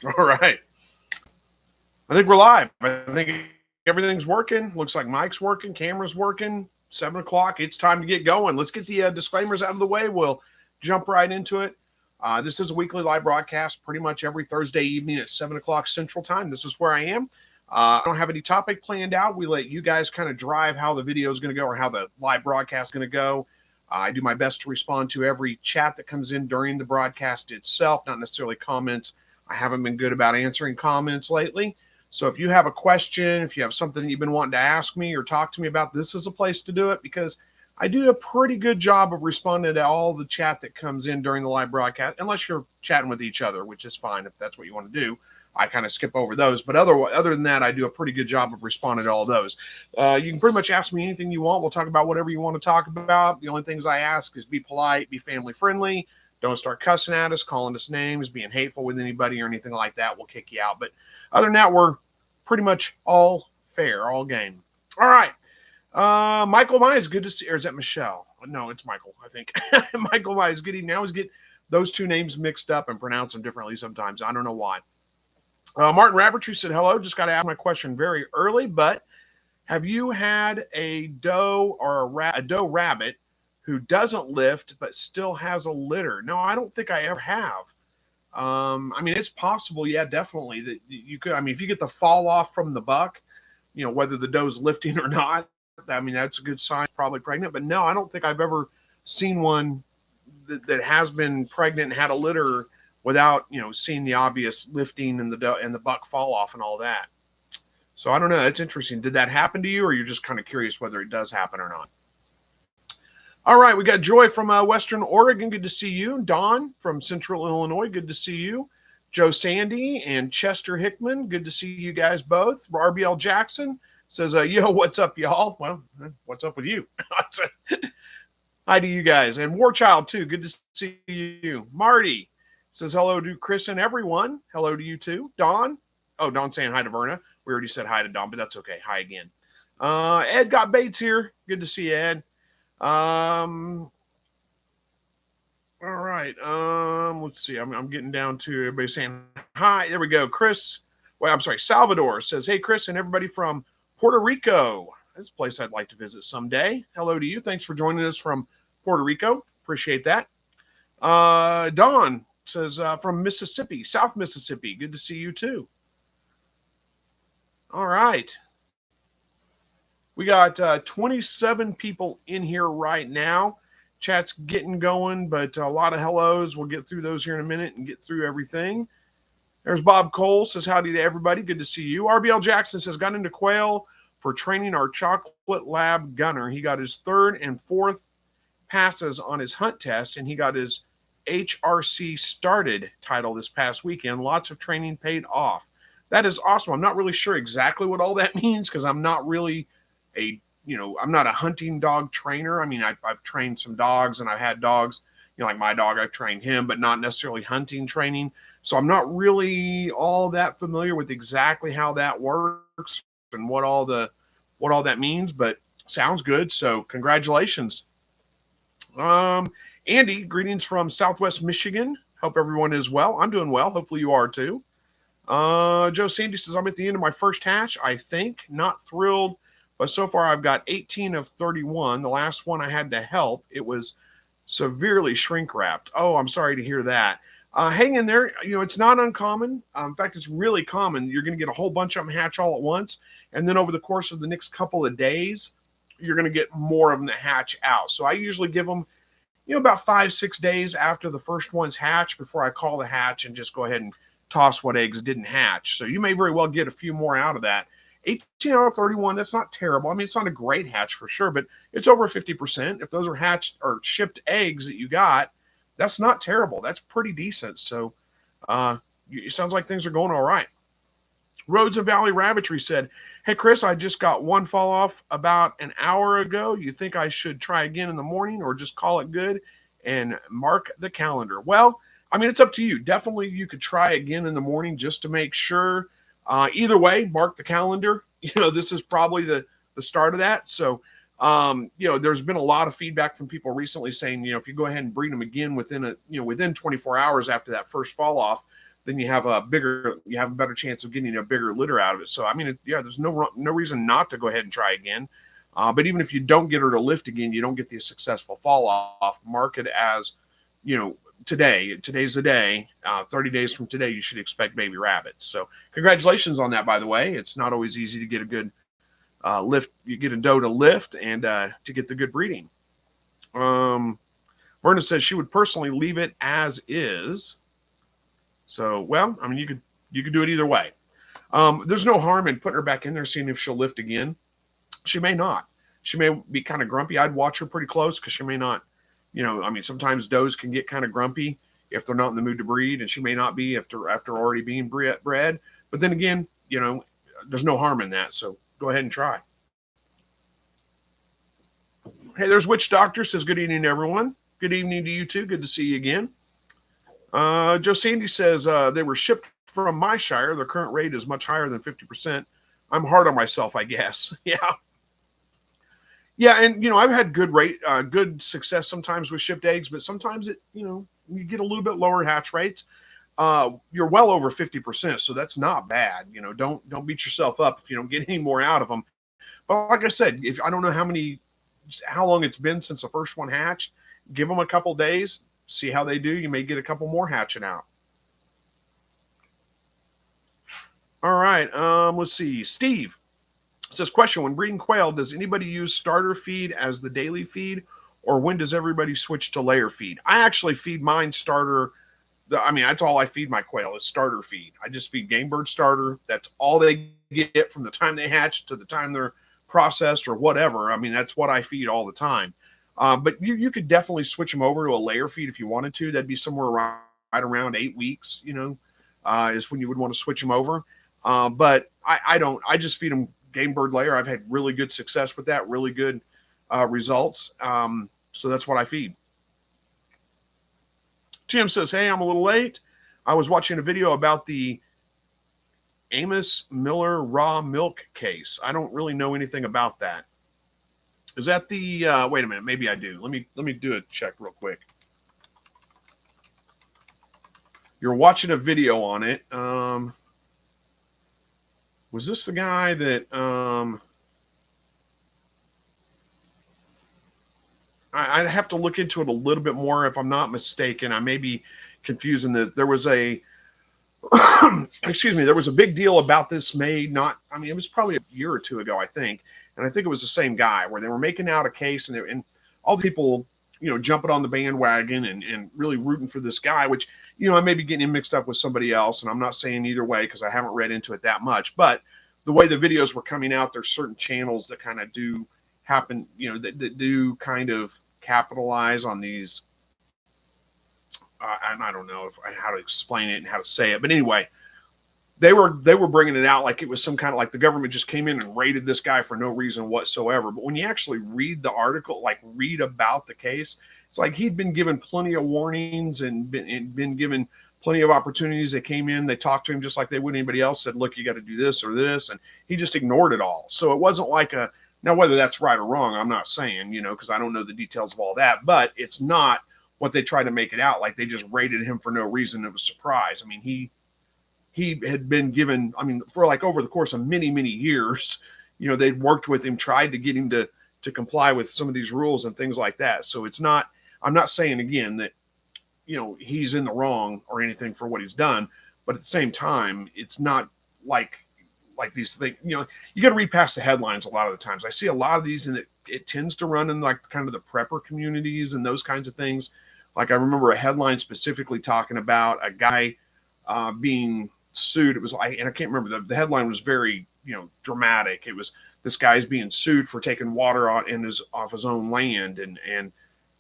All right. I think we're live. I think everything's working. Looks like mic's working, camera's working. 7 o'clock. It's time to get going. Let's get the disclaimers out of the way. We'll jump right into it. This is a weekly live broadcast pretty much every Thursday evening at 7 o'clock Central Time. This is where I am. I don't have any topic planned out. We let you guys kind of drive how the video is going to go or how the live broadcast is going to go. I do my best to respond to every chat that comes in during the broadcast itself, not necessarily comments. I haven't been good about answering comments lately. So if you have a question, if you have something that you've been wanting to ask me or talk to me about, this is a place to do it because I do a pretty good job of responding to all the chat that comes in during the live broadcast, unless you're chatting with each other, which is fine if that's what you want to do. I kind of skip over those. But other than that, I do a pretty good job of responding to all those. You can pretty much ask me anything you want. We'll talk about whatever you want to talk about. The only things I ask is be polite, be family friendly. Don't start cussing at us, calling us names, being hateful with anybody or anything like that. We'll kick you out. But other than that, we're pretty much all fair, all game. All right. Michael Mize, good to see. Or is that Michelle? No, it's Michael, I think. Michael Mize, good evening. I always get those two names mixed up and pronounce them differently sometimes. I don't know why. Martin Rabbitry said, hello. Just got to ask my question very early, but have you had a doe or a doe rabbit who doesn't lift but still has a litter? No, I don't think I ever have. I mean, it's possible, yeah, definitely that you could. I mean, if you get the fall off from the buck, you know, whether the doe's lifting or not, I mean, that's a good sign, probably pregnant. But no, I don't think I've ever seen one that has been pregnant and had a litter without, you know, seeing the obvious lifting and the buck fall off and all that. So I don't know. That's interesting. Did that happen to you, or you're just kind of curious whether it does happen or not? All right, we got Joy from Western Oregon. Good to see you. Don from Central Illinois. Good to see you. Joe Sandy and Chester Hickman. Good to see you guys both. RBL Jackson says, yo, what's up, y'all? Well, what's up with you? Hi to you guys. And Warchild, too. Good to see you. Marty says hello to Chris and everyone. Hello to you, too. Don. Oh, Don's saying hi to Verna. We already said hi to Don, but that's okay. Hi again. Ed got Bates here. Good to see you, Ed. All right. Let's see. I'm getting down to everybody saying hi. There we go. Chris. Well, I'm sorry. Salvador says, hey, Chris and everybody from Puerto Rico. This is a place I'd like to visit someday. Hello to you. Thanks for joining us from Puerto Rico. Appreciate that. Don says from Mississippi, South Mississippi. Good to see you too. All right. We got 27 people in here right now. Chat's getting going, but a lot of hellos. We'll get through those here in a minute and get through everything. There's Bob Cole, says howdy to everybody. Good to see you. RBL Jackson says, got into Quail for training our chocolate lab gunner. He got his third and fourth passes on his hunt test, and he got his HRC started title this past weekend. Lots of training paid off. That is awesome. I'm not really sure exactly what all that means because I'm not really I'm not a hunting dog trainer. I mean, I've trained some dogs and I've had dogs, like my dog, I've trained him, but not necessarily hunting training. So I'm not really all that familiar with exactly how that works and what all that means, but sounds good. So congratulations. Andy, greetings from Southwest Michigan. Hope everyone is well. I'm doing well. Hopefully you are too. Joe Sandy says, I'm at the end of my first hatch. I think not thrilled, but so far I've got 18 of 31. The last one I had to help. It was severely shrink wrapped. Oh, I'm sorry to hear that. Hang in there. It's not uncommon. In fact, it's really common. You're going to get a whole bunch of them hatch all at once. And then over the course of the next couple of days, you're going to get more of them that hatch out. So I usually give them, about 5-6 days after the first ones hatch before I call the hatch and just go ahead and toss what eggs didn't hatch. So you may very well get a few more out of that. 18 out of 31, that's not terrible. I mean, it's not a great hatch for sure, but it's over 50%. If those are hatched or shipped eggs that you got, that's not terrible. That's pretty decent. So it sounds like things are going all right. Roads of Valley Rabbitry said, hey, Chris, I just got one fall off about an hour ago. You think I should try again in the morning or just call it good and mark the calendar? Well, I mean, it's up to you. Definitely you could try again in the morning just to make sure. Either way, mark the calendar. This is probably the start of that. So, there's been a lot of feedback from people recently saying, if you go ahead and breed them again within 24 hours after that first fall off, then you have a better chance of getting a bigger litter out of it. So I mean, there's no reason not to go ahead and try again. But even if you don't get her to lift again, you don't get the successful fall off. Mark it as, today's the day. 30 days from today, you should expect baby rabbits. So congratulations on that, by the way. It's not always easy to get a good lift. You get a doe to lift and to get the good breeding. Verna says she would personally leave it as is. So, well, I mean, you could do it either way. There's no harm in putting her back in there, seeing if she'll lift again. She may not. She may be kind of grumpy. I'd watch her pretty close because she may not, sometimes does can get kind of grumpy if they're not in the mood to breed, and she may not be after already being bred. But then again, there's no harm in that. So go ahead and try. Hey, there's Witch Doctor says, good evening, everyone. Good evening to you too. Good to see you again. Joe Sandy says they were shipped from my shire. Their current rate is much higher than 50%. I'm hard on myself, I guess. Yeah, and I've had good success sometimes with shipped eggs, but sometimes you get a little bit lower hatch rates. You're well over 50%, so that's not bad. Don't beat yourself up if you don't get any more out of them. But like I said, if I don't know how long it's been since the first one hatched, give them a couple days, see how they do. You may get a couple more hatching out. All right, let's see. Steve says, question, when breeding quail, does anybody use starter feed as the daily feed, or when does everybody switch to layer feed? I actually feed mine starter. That's all I feed my quail is starter feed. I just feed game bird starter. That's all they get from the time they hatch to the time they're processed or whatever. That's what I feed all the time. But you could definitely switch them over to a layer feed if you wanted to. That'd be somewhere right around 8 weeks, is when you would want to switch them over. But I don't. I just feed them game bird layer. I've had really good success with that, really good results. So that's what I feed. Tim says, hey, I'm a little late. I was watching a video about the Amos Miller raw milk case. I don't really know anything about that. Is that the wait a minute, maybe I do. Let me do a check real quick. You're watching a video on it. Was this the guy that I'd have to look into it a little bit more if I'm not mistaken. I may be confusing that. There was a excuse me, there was a big deal about this made it was probably a year or two ago, I think. And I think it was the same guy where they were making out a case and all the people, jumping on the bandwagon and really rooting for this guy, which, I may be getting him mixed up with somebody else. And I'm not saying either way because I haven't read into it that much. But the way the videos were coming out, there's certain channels that kind of do happen, that do kind of capitalize on these. And I don't know how to explain it and how to say it. But anyway, they were bringing it out like it was some kind of like the government just came in and raided this guy for no reason whatsoever. But when you actually read the article, like read about the case, it's like he'd been given plenty of warnings and been given plenty of opportunities. They came in, they talked to him just like they would anybody else, said, look, you got to do this or this. And he just ignored it all. So it wasn't like now whether that's right or wrong, I'm not saying, because I don't know the details of all that, but it's not what they tried to make it out. Like they just raided him for no reason. It was a surprise. He had been given, for like over the course of many, many years, they'd worked with him, tried to get him to comply with some of these rules and things like that. So I'm not saying again that, he's in the wrong or anything for what he's done, but at the same time, it's not like these things, you got to read past the headlines a lot of the times. I see a lot of these and it tends to run in like kind of the prepper communities and those kinds of things. Like I remember a headline specifically talking about a guy being sued. It was like, and I can't remember, the headline was very, dramatic. It was this guy's being sued for taking water off his own land. And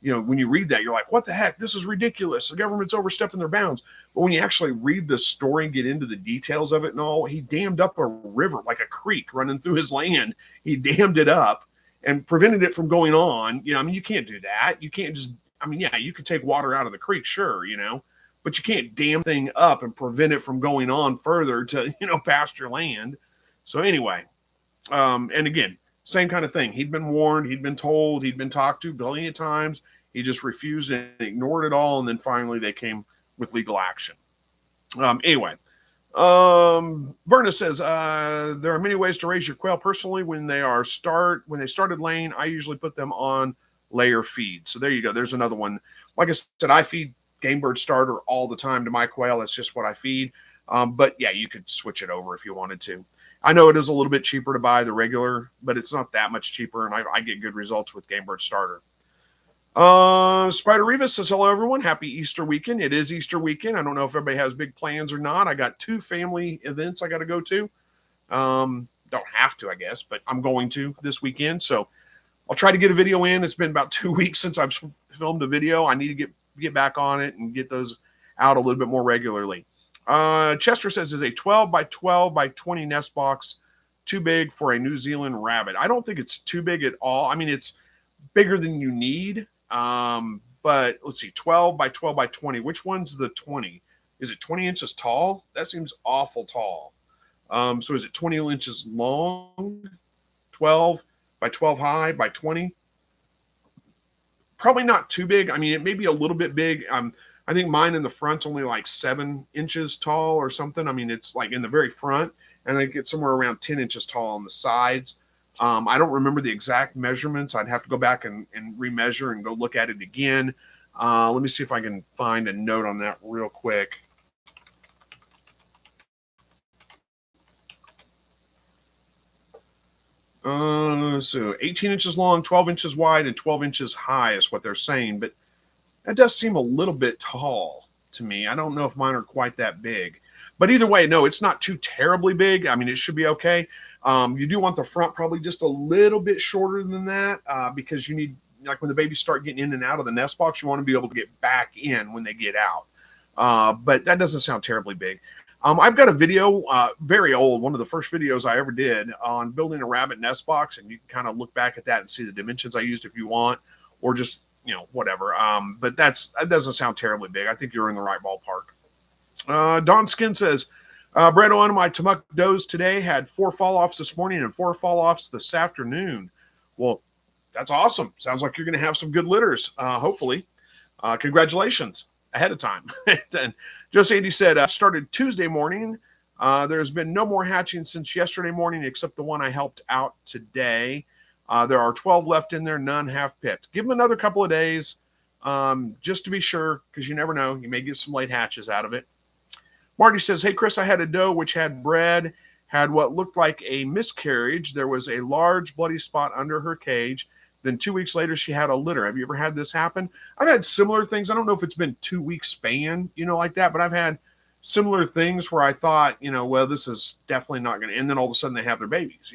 when you read that, you're like, what the heck? This is ridiculous. The government's overstepping their bounds. But when you actually read the story and get into the details of it and all, he dammed up a river, like a creek running through his land. He dammed it up and prevented it from going on. You can't do that. You can't just, you could take water out of the creek, sure, but you can't dam thing up and prevent it from going on further to, past your land. So anyway, and again, same kind of thing. He'd been warned, he'd been told, he'd been talked to billion of times. He just refused and ignored it all. And then finally they came with legal action. Anyway, Verna says there are many ways to raise your quail. Personally, when they started laying, I usually put them on layer feed. So there you go. There's another one. Like I said, I feed game bird starter all the time to my quail. That's just what I feed. But yeah, you could switch it over if you wanted to. I know it is a little bit cheaper to buy the regular, but it's not that much cheaper, and I get good results with game bird starter. Spider Reva says, hello, everyone. Happy Easter weekend. It is Easter weekend. I don't know if everybody has big plans or not. I got 2 family events I got to go to. Don't have to, I guess, but I'm going to this weekend. So I'll try to get a video in. It's been about 2 weeks since I've filmed a video. I need to get back on it and get those out a little bit more regularly. Chester says, is a 12 by 12 by 20 nest box too big for a New Zealand rabbit? I don't think it's too big at all. I mean, it's bigger than you need. But let's see, 12 by 12 by 20. Which one's the 20? Is it 20 inches tall? That seems awful tall. So is it 20 inches long, 12 by 12 high by 20? Probably not too big. I mean, it may be a little bit big. I think mine in the front's only like 7 inches tall or something. I mean, it's like in the very front, and I think it's somewhere around 10 inches tall on the sides. I don't remember the exact measurements. I'd have to go back and remeasure and go look at it again. Let me see if I can find a note on that real quick. So 18 inches long, 12 inches wide, and 12 inches high is what they're saying. But that does seem a little bit tall to me. I don't know if mine are quite that big. But either way, no, it's not too terribly big. I mean, it should be okay. You do want the front probably just a little bit shorter than that because you need, like when the babies start getting in and out of the nest box, you want to be able to get back in when they get out. But that doesn't sound terribly big. I've got a video, very old, one of the first videos I ever did on building a rabbit nest box, and you can kind of look back at that and see the dimensions I used if you want, or just, whatever. But that doesn't sound terribly big. I think you're in the right ballpark. Don Skin says, Brett, on my Tamuk does today had 4 fall-offs this morning and 4 fall-offs this afternoon. Well, that's awesome. Sounds like you're going to have some good litters, hopefully. Congratulations ahead of time. And Just Andy said, started Tuesday morning. There's been no more hatching since yesterday morning except the one I helped out today. There are 12 left in there. None have pipped. Give them another couple of days just to be sure, because you never know. You may get some late hatches out of it. Marty says, hey, Chris, I had a doe which had bred, had what looked like a miscarriage. There was a large bloody spot under her cage. Then 2 weeks later, she had a litter. Have you ever had this happen? I've had similar things. I don't know if it's been 2 weeks span, like that, but I've had similar things where I thought, well, this is definitely not going to, and then all of a sudden they have their babies,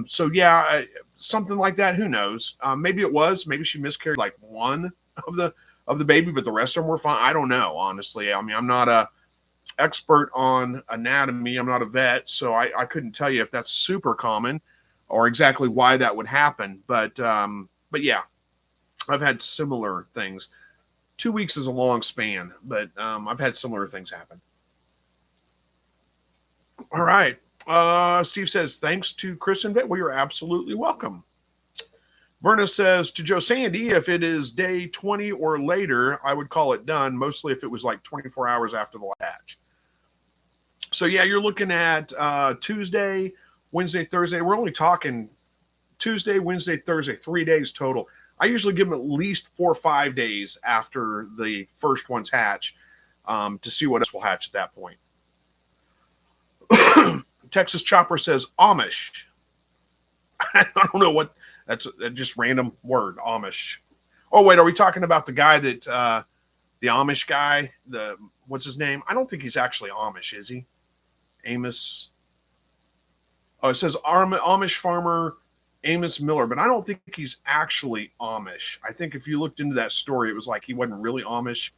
So yeah, something like that. Who knows? Maybe it was, maybe she miscarried like one of the baby, but the rest of them were fine. I don't know, honestly. I mean, I'm not a expert on anatomy. I'm not a vet, so I couldn't tell you if that's super common or exactly why that would happen. But yeah, I've had similar things. 2 weeks is a long span, but I've had similar things happen. All right. Steve says, thanks to Chris and Vet. Well, you're absolutely welcome. Verna says, to Joe Sandy, if it is day 20 or later, I would call it done, mostly if it was like 24 hours after the hatch. So, yeah, you're looking at Tuesday, Wednesday, Thursday. We're only talking Tuesday, Wednesday, Thursday, 3 days total. I usually give them at least 4 or 5 days after the first ones hatch to see what else will hatch at that point. Texas Chopper says Amish. I don't know what that's just random word, Amish. Oh, wait, are we talking about the guy that the Amish guy? What's his name? I don't think he's actually Amish, is he? Amos. Oh, it says Amish farmer Amos Miller, but I don't think he's actually Amish. I think if you looked into that story, it was like he wasn't really Amish.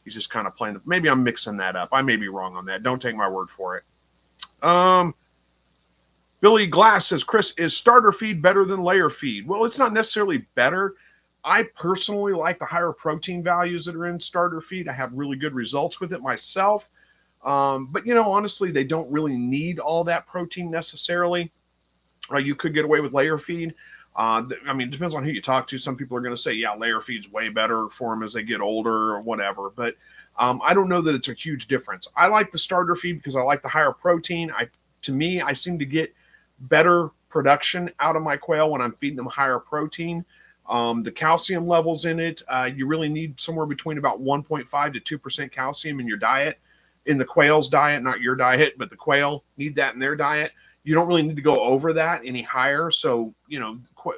He's just kind of playing. Maybe I'm mixing that up. I may be wrong on that. Don't take my word for it. Billy Glass says, Chris, is starter feed better than layer feed? Well, it's not necessarily better. I personally like the higher protein values that are in starter feed. I have really good results with it myself. But, honestly, they don't really need all that protein necessarily. You could get away with layer feed. It depends on who you talk to. Some people are going to say, yeah, layer feed's way better for them as they get older or whatever. But I don't know that it's a huge difference. I like the starter feed because I like the higher protein. To me, I seem to get better production out of my quail when I'm feeding them higher protein. The calcium levels in it, you really need somewhere between about 1.5 to 2% calcium in your diet, in the quail's diet, not your diet, but the quail need that in their diet. You don't really need to go over that any higher. So,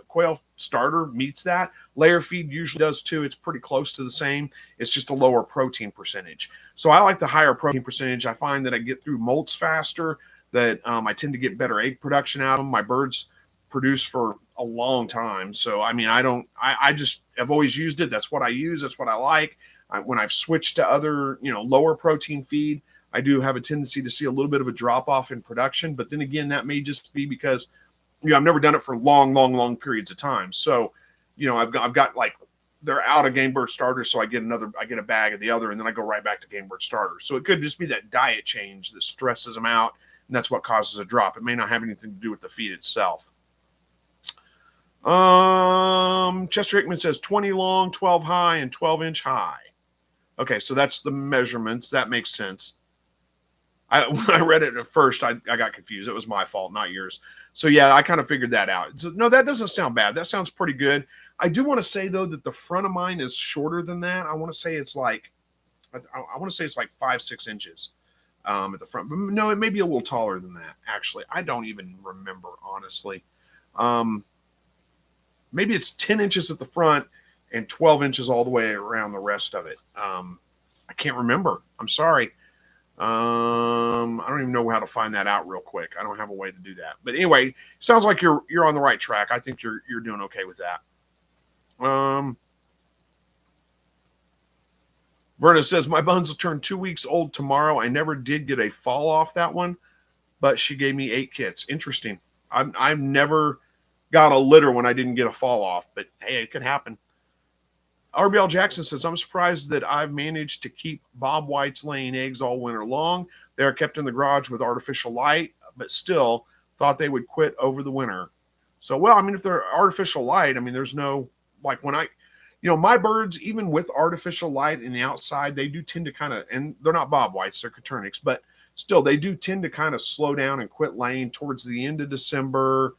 quail starter meets that. Layer feed usually does too. It's pretty close to the same. It's just a lower protein percentage. So I like the higher protein percentage. I find that I get through molts faster, that I tend to get better egg production out of them. My birds produce for a long time. So, I just have always used it. That's what I use. That's what I like. When I've switched to other, lower protein feed, I do have a tendency to see a little bit of a drop off in production. But then again, that may just be because, I've never done it for long periods of time. So, I've got like, they're out of game bird starters. So I get a bag of the other, and then I go right back to game bird starters. So it could just be that diet change that stresses them out. And that's what causes a drop. It may not have anything to do with the feed itself. Chester Hickman says 20 long, 12 high, and 12-inch high. Okay, so that's the measurements. That makes sense. When I read it at first, I got confused. It was my fault, not yours. So yeah, I kind of figured that out. So, no, that doesn't sound bad. That sounds pretty good. I do want to say though that the front of mine is shorter than that. I want to say it's like 5-6 inches at the front. But no, it may be a little taller than that. Actually, I don't even remember honestly. Maybe it's 10 inches at the front and 12 inches all the way around the rest of it. I can't remember. I'm sorry. I don't even know how to find that out real quick. I don't have a way to do that. But anyway, sounds like you're on the right track. I think you're doing okay with that. Verna says, my buns will turn 2 weeks old tomorrow. I never did get a fall off that one, but she gave me 8 kits. Interesting. I've never got a litter when I didn't get a fall off, but hey, it could happen. RBL Jackson says, I'm surprised that I've managed to keep bob whites laying eggs all winter long. They are kept in the garage with artificial light, but still thought they would quit over the winter. So, well, if they're artificial light, there's no, like when my birds, even with artificial light in the outside, they do tend to kind of, and they're not bob whites, they're Coturnics, but still they do tend to kind of slow down and quit laying towards the end of December,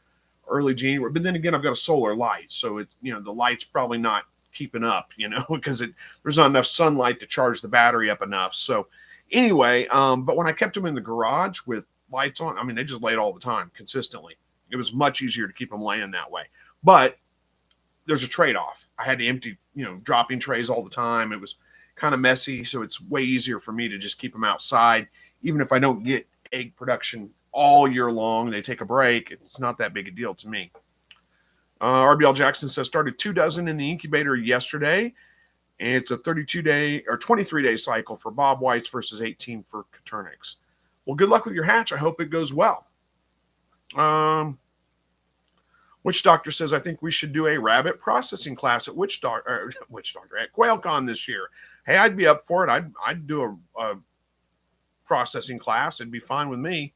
early January. But then again, I've got a solar light. So it's, the light's probably not keeping up, because there's not enough sunlight to charge the battery up enough. So anyway, but when I kept them in the garage with lights on, they just laid all the time consistently. It was much easier to keep them laying that way. But there's a trade-off. I had to empty, dropping trays all the time. It was kind of messy. So it's way easier for me to just keep them outside. Even if I don't get egg production all year long, they take a break. It's not that big a deal to me. RBL Jackson says, started 2 dozen in the incubator yesterday, and it's a 32-day or 23-day cycle for bob whites versus 18 for Coturnics. Well, good luck with your hatch. I hope it goes well. Witch Doctor says, I think we should do a rabbit processing class at at QuailCon this year. Hey, I'd be up for it. I'd do a processing class. It'd be fine with me.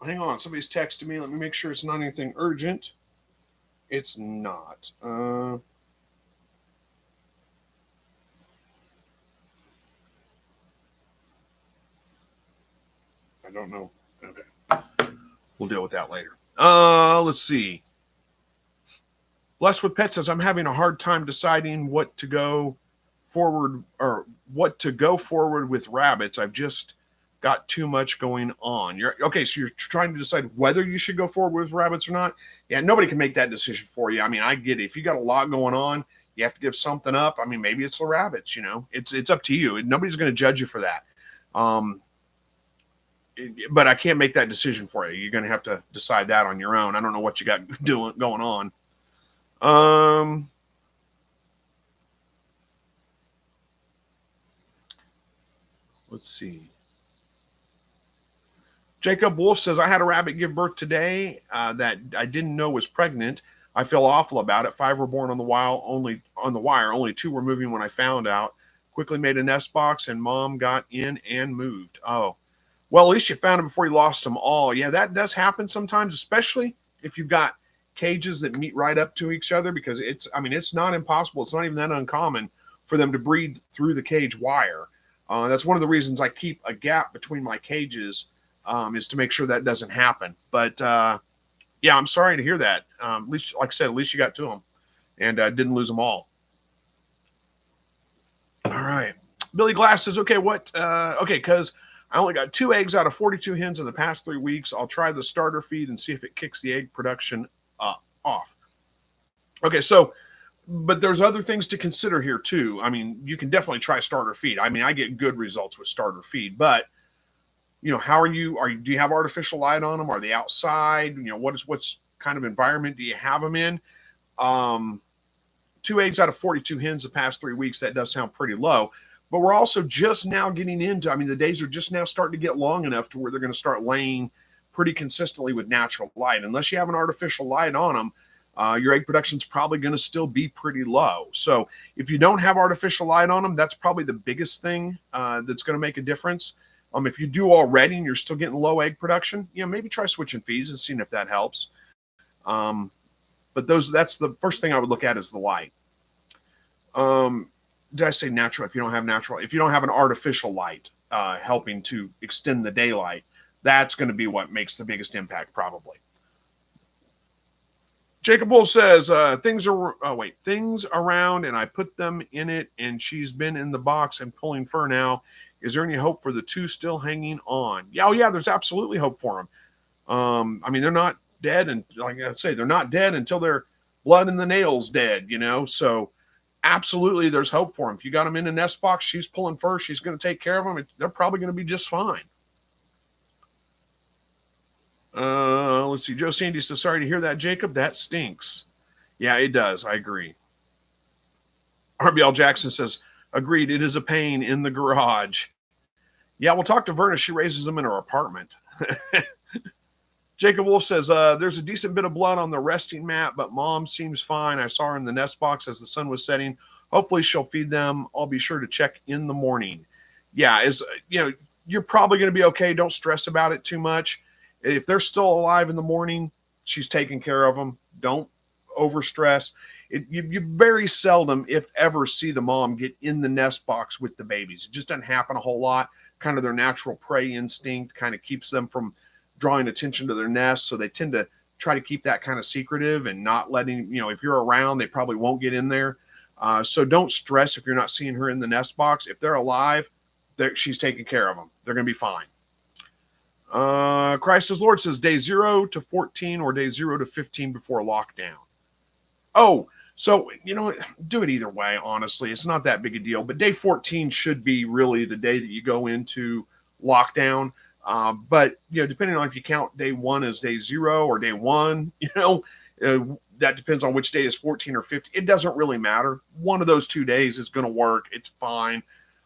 Hang on, somebody's texting me. Let me make sure it's not anything urgent. It's not. I don't know. Okay. We'll deal with that later. Let's see. Blessed with Pet says, I'm having a hard time deciding what to go forward with rabbits. I've just got too much going on. So you're trying to decide whether you should go forward with rabbits or not. Yeah, nobody can make that decision for you. I get it. If you got a lot going on, you have to give something up. Maybe it's the rabbits, it's up to you. Nobody's going to judge you for that. But I can't make that decision for you. You're going to have to decide that on your own. I don't know what you got going on. Let's see. Jacob Wolf says, I had a rabbit give birth today that I didn't know was pregnant. I feel awful about it. 5 were born on the wire. Only 2 were moving when I found out. Quickly made a nest box, and mom got in and moved. Oh, well, at least you found them before you lost them all. Yeah, that does happen sometimes, especially if you've got cages that meet right up to each other, because it's not impossible. It's not even that uncommon for them to breed through the cage wire. That's one of the reasons I keep a gap between my cages, is to make sure that doesn't happen. But yeah, I'm sorry to hear that. At least, like I said, at least you got to them and didn't lose them all. All right. Billy Glass says, okay, because I only got 2 eggs out of 42 hens in the past 3 weeks. I'll try the starter feed and see if it kicks the egg production off. Okay, so, but there's other things to consider here too. I mean, you can definitely try starter feed. I mean, I get good results with starter feed, but how do you have artificial light on them? Are they outside? What's kind of environment do you have them in? 2 eggs out of 42 hens the past 3 weeks, that does sound pretty low. But we're also just now getting into, the days are just now starting to get long enough to where they're going to start laying pretty consistently with natural light. Unless you have an artificial light on them, your egg production is probably going to still be pretty low. So if you don't have artificial light on them, that's probably the biggest thing that's going to make a difference. If you do already and you're still getting low egg production, maybe try switching feeds and seeing if that helps. But that's the first thing I would look at is the light. Did I say natural? If you don't have an artificial light helping to extend the daylight, that's going to be what makes the biggest impact probably. Jacob Wolf says, things around and I put them in it and she's been in the box and pulling fur now. Is there any hope for the 2 still hanging on? Yeah, there's absolutely hope for them. They're not dead, and like I say, they're not dead until their blood in the nails dead, so absolutely there's hope for them. If you got them in a nest box, she's pulling fur, she's going to take care of them. They're probably going to be just fine. Let's see. Joe Sandy says, sorry to hear that, Jacob. That stinks. Yeah, it does. I agree. RBL Jackson says, agreed. It is a pain in the garage. Yeah, we'll talk to Verna. She raises them in her apartment. Jacob Wolf says, there's a decent bit of blood on the resting mat, but mom seems fine. I saw her in the nest box as the sun was setting. Hopefully she'll feed them. I'll be sure to check in the morning. Yeah, you're probably going to be okay. Don't stress about it too much. If they're still alive in the morning, she's taking care of them. Don't overstress. You very seldom, if ever, see the mom get in the nest box with the babies. It just doesn't happen a whole lot. Kind of their natural prey instinct kind of keeps them from drawing attention to their nest. So they tend to try to keep that kind of secretive and not letting, if you're around, they probably won't get in there. So don't stress if you're not seeing her in the nest box. If they're alive, she's taking care of them. They're going to be fine. Christ as Lord says day 0 to 14 or day 0 to 15 before lockdown. Oh, so, do it either way, honestly. It's not that big a deal. But day 14 should be really the day that you go into lockdown. But, depending on if you count day 1 as day 0 or day 1, that depends on which day is 14 or 15. It doesn't really matter. One of those 2 days is going to work. It's fine.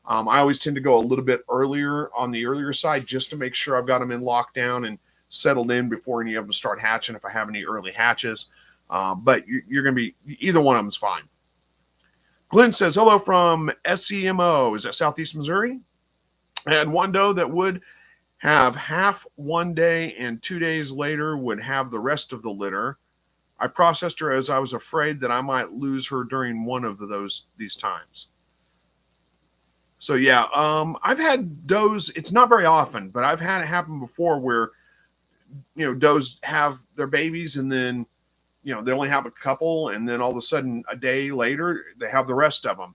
I always tend to go a little bit earlier on the earlier side just to make sure I've got them in lockdown and settled in before any of them start hatching if I have any early hatches. But you're going to be, either one of them is fine. Glenn says, hello from SEMO. Is that Southeast Missouri? I had one doe that would have half one day and 2 days later would have the rest of the litter. I processed her as I was afraid that I might lose her during one of these times. So yeah, I've had does. It's not very often, but I've had it happen before where, does have their babies and then, they only have a couple, and then all of a sudden a day later they have the rest of them.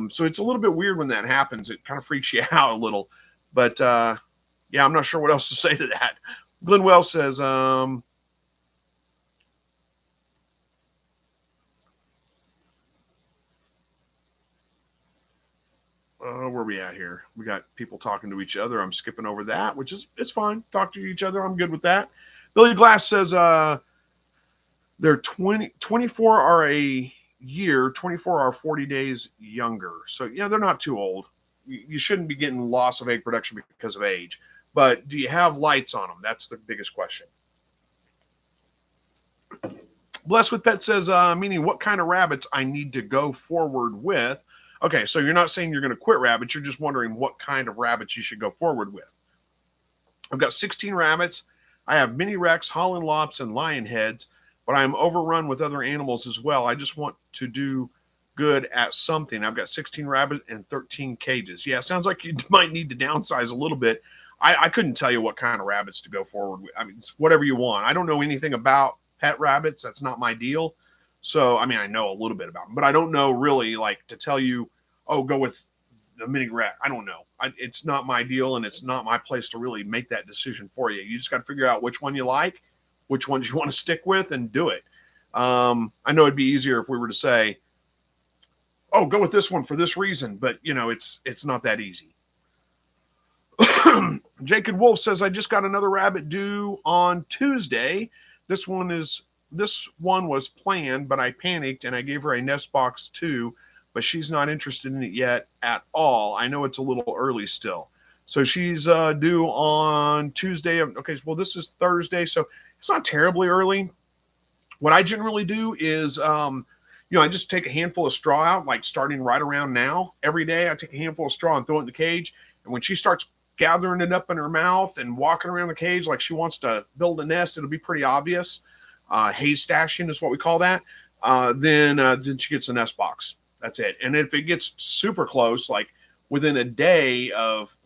So it's a little bit weird when that happens. It kind of freaks you out a little, but yeah, I'm not sure what else to say to that. Glenn Wells says, where are we at here? We got people talking to each other. I'm skipping over that, it's fine. Talk to each other. I'm good with that. Billy Glass says they're 24 are a year, 24 are 40 days younger. So, they're not too old. You shouldn't be getting loss of egg production because of age. But do you have lights on them? That's the biggest question. Blessed with Pet says, meaning what kind of rabbits I need to go forward with. Okay, so you're not saying you're going to quit rabbits. You're just wondering what kind of rabbits you should go forward with. I've got 16 rabbits. I have mini Rex, Holland Lops, and Lion Heads. but I'm overrun with other animals as well. I just want to do good at something. I've got 16 rabbits and 13 cages. Yeah, sounds like you might need to downsize a little bit. I couldn't tell you what kind of rabbits to go forward with. I mean, it's whatever you want. I don't know anything about pet rabbits. That's not my deal. So, I mean, I know a little bit about them, but I don't know really like to tell you, oh, go with the mini rat. I don't know. It's not my deal, and it's not my place to really make that decision for you. You just got to figure out which one you like, which ones you want to stick with, and do it. I know it'd be easier if we were to say, oh, go with this one for this reason, but it's not that easy. Jacob Wolf says, I just got another rabbit due on Tuesday. This one was planned, but I panicked and I gave her a nest box too, but she's not interested in it yet at all. I know it's a little early still. So she's due on Tuesday. Okay, well, this is Thursday, so it's not terribly early. What I generally do is, I just take a handful of straw out, like starting right around now. Every day I take a handful of straw and throw it in the cage. And when she starts gathering it up in her mouth and walking around the cage like she wants to build a nest, it'll be pretty obvious. Hay stashing is what we call that. Then she gets a nest box. That's it. And if it gets super close, like within a day of,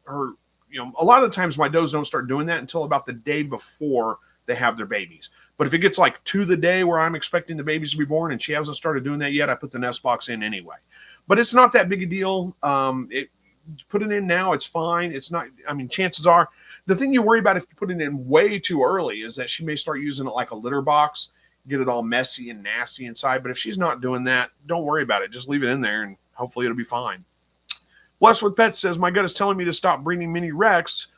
her, a lot of the times my does don't start doing that until about the day before they have their babies. But if it gets like to the day where I'm expecting the babies to be born and she hasn't started doing that yet, I put the nest box in anyway. But it's not that big a deal. Put it in now, it's fine. It's not, chances are, the thing you worry about if you put it in way too early is that she may start using it like a litter box, get it all messy and nasty inside. But if she's not doing that, don't worry about it. Just leave it in there and hopefully it'll be fine. Blessed with Pets says, my gut is telling me to stop breeding mini Rex,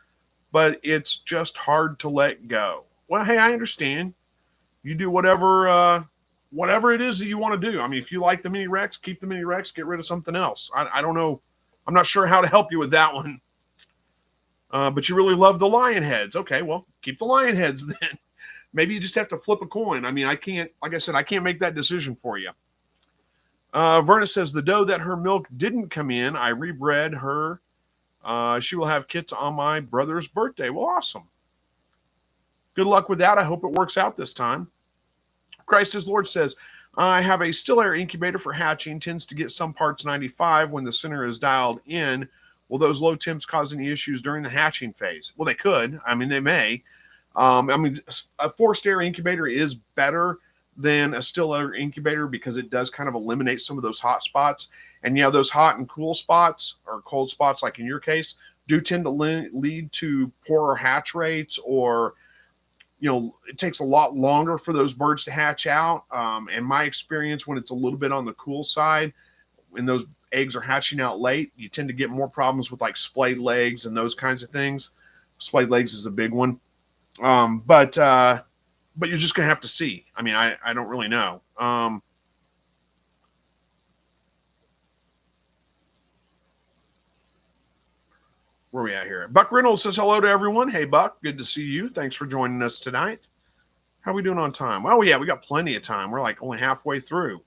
but it's just hard to let go. Well, hey, I understand. You do whatever it is that you want to do. I mean, if you like the mini Rex, keep the mini Rex, get rid of something else. I don't know. I'm not sure how to help you with that one. But you really love the lion heads. Okay, well, keep the lion heads then. Maybe you just have to flip a coin. I mean, I can't make that decision for you. Verna says, the doe that her milk didn't come in, I rebred her. She will have kits on my brother's birthday. Well, awesome. Good luck with that. I hope it works out this time. Christ as Lord says, I have a still air incubator for hatching, tends to get some parts 95 when the center is dialed in. Will those low temps cause any issues during the hatching phase? Well, they could. I mean, they may. A forced air incubator is better than a still air incubator because it does kind of eliminate some of those hot spots. And yeah, those hot and cool spots or cold spots, like in your case, do tend to lead to poorer hatch rates, or it takes a lot longer for those birds to hatch out. And my experience, when it's a little bit on the cool side, when those eggs are hatching out late, you tend to get more problems with like splayed legs and those kinds of things. Splayed legs is a big one. But you're just going to have to see. I mean, I don't really know. Where are we at here? Buck Reynolds says hello to everyone. Hey, Buck, good to see you. Thanks for joining us tonight. How are we doing on time? Well, yeah, we got plenty of time. We're like only halfway through.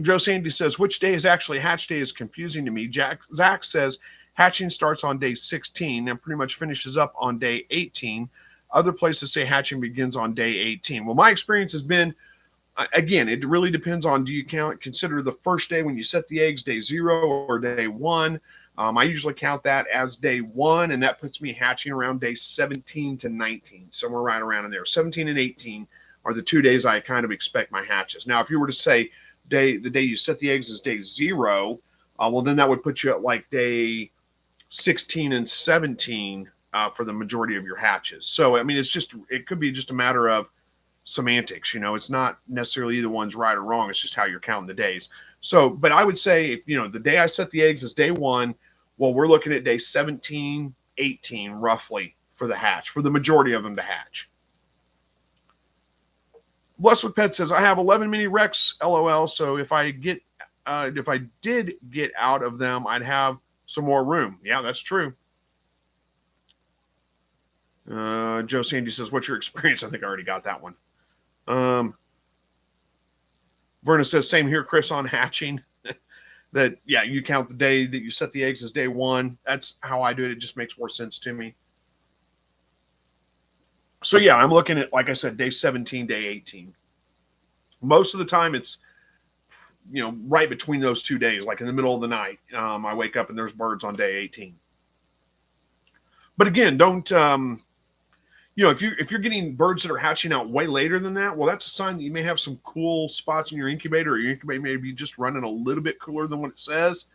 Joe Sandy says, which day is actually hatch day is confusing to me. Zach says hatching starts on day 16 and pretty much finishes up on day 18. Other places say hatching begins on day 18. Well, my experience has been, again, it really depends on, do you consider the first day when you set the eggs day 0 or day 1? I usually count that as day 1, and that puts me hatching around day 17 to 19, somewhere right around in there. 17 and 18 are the 2 days I kind of expect my hatches. Now, if you were to say the day you set the eggs is day 0, well, then that would put you at like day 16 and 17 for the majority of your hatches. So, I mean, it could be just a matter of semantics. It's not necessarily either one's right or wrong. It's just how you're counting the days. So, but I would say, the day I set the eggs is day 1. Well, we're looking at day 17, 18, roughly, for the hatch, for the majority of them to hatch. Blessed with Pet says, I have 11 mini Rex, LOL. So if I did get out of them, I'd have some more room. Yeah, that's true. Joe Sandy says, what's your experience? I think I already got that one. Verna says, same here, Chris, on hatching. That, yeah, you count the day that you set the eggs as day 1. That's how I do it. It just makes more sense to me. So yeah, I'm looking at, like I said, day 17, day 18. Most of the time it's, right between those 2 days, like in the middle of the night. I wake up and there's birds on day 18. But again, don't, if you're getting birds that are hatching out way later than that, well, that's a sign that you may have some cool spots in your incubator, or your incubator may be just running a little bit cooler than what it says.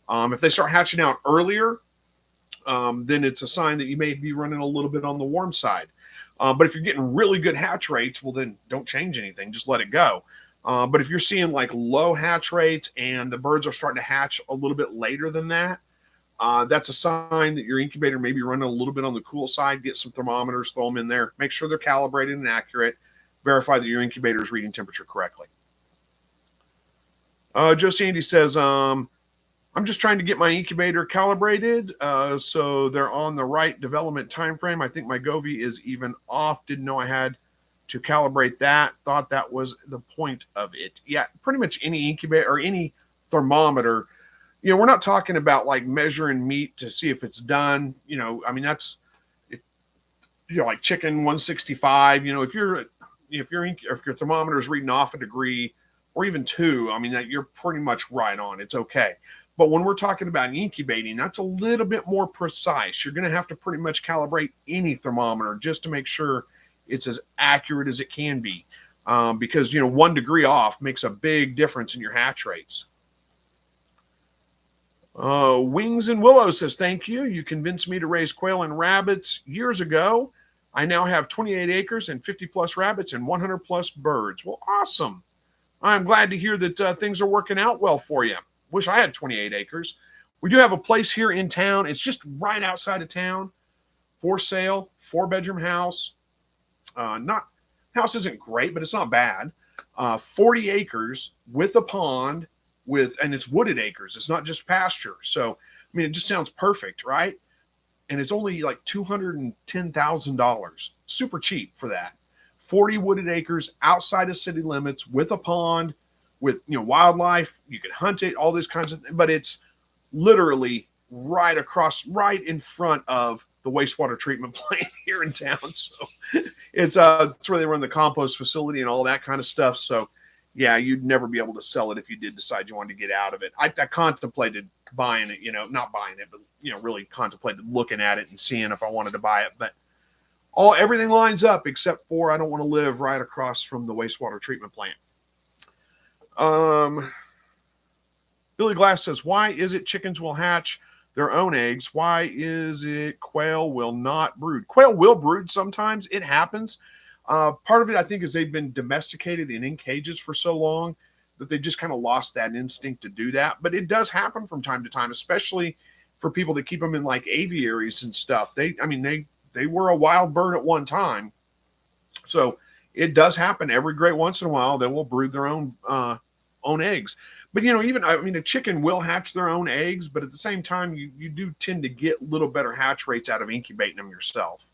If they start hatching out earlier, then it's a sign that you may be running a little bit on the warm side. But if you're getting really good hatch rates, well, then don't change anything. Just let it go. But if you're seeing like low hatch rates and the birds are starting to hatch a little bit later than that, that's a sign that your incubator may be running a little bit on the cool side. Get some thermometers, throw them in there. Make sure they're calibrated and accurate. Verify that your incubator is reading temperature correctly. Joe Sandy says, I'm just trying to get my incubator calibrated so they're on the right development time frame. I think my Govee is even off. Didn't know I had to calibrate that. Thought that was the point of it. Yeah, pretty much any incubator or any thermometer. We're not talking about like measuring meat to see if it's done. I mean, that's, like chicken 165. If your thermometer is reading off a degree or even 2, I mean, that you're pretty much right on. It's okay. But when we're talking about incubating, that's a little bit more precise. You're going to have to pretty much calibrate any thermometer just to make sure it's as accurate as it can be. Because, 1 degree off makes a big difference in your hatch rates. Wings and Willow says, thank you. You convinced me to raise quail and rabbits years ago. I now have 28 acres and 50 plus rabbits and 100 plus birds. Well, awesome. I'm glad to hear that things are working out well for you. Wish I had 28 acres. We do have a place here in town. It's just right outside of town for sale, 4-bedroom house. House isn't great, but it's not bad. 40 acres with a pond and it's wooded acres. It's not just pasture. So, I mean, it just sounds perfect, right? And it's only like $210,000. Super cheap for that. 40 wooded acres outside of city limits with a pond, with wildlife. You can hunt it, all these kinds of things, but it's literally right in front of the wastewater treatment plant here in town. So it's where they run the compost facility and all that kind of stuff. So yeah, you'd never be able to sell it if you did decide you wanted to get out of it. I contemplated buying it, not buying it, but really contemplated looking at it and seeing if I wanted to buy it. But everything lines up except for I don't want to live right across from the wastewater treatment plant. Billy Glass says, why is it chickens will hatch their own eggs? Why is it quail will not brood? Quail will brood sometimes. It happens. Part of it, I think, is they've been domesticated and in cages for so long that they just kind of lost that instinct to do that. But it does happen from time to time, especially for people that keep them in like aviaries and stuff. They were a wild bird at one time. So it does happen every great once in a while. They will brood their own eggs. But, a chicken will hatch their own eggs, but at the same time, you do tend to get little better hatch rates out of incubating them yourself.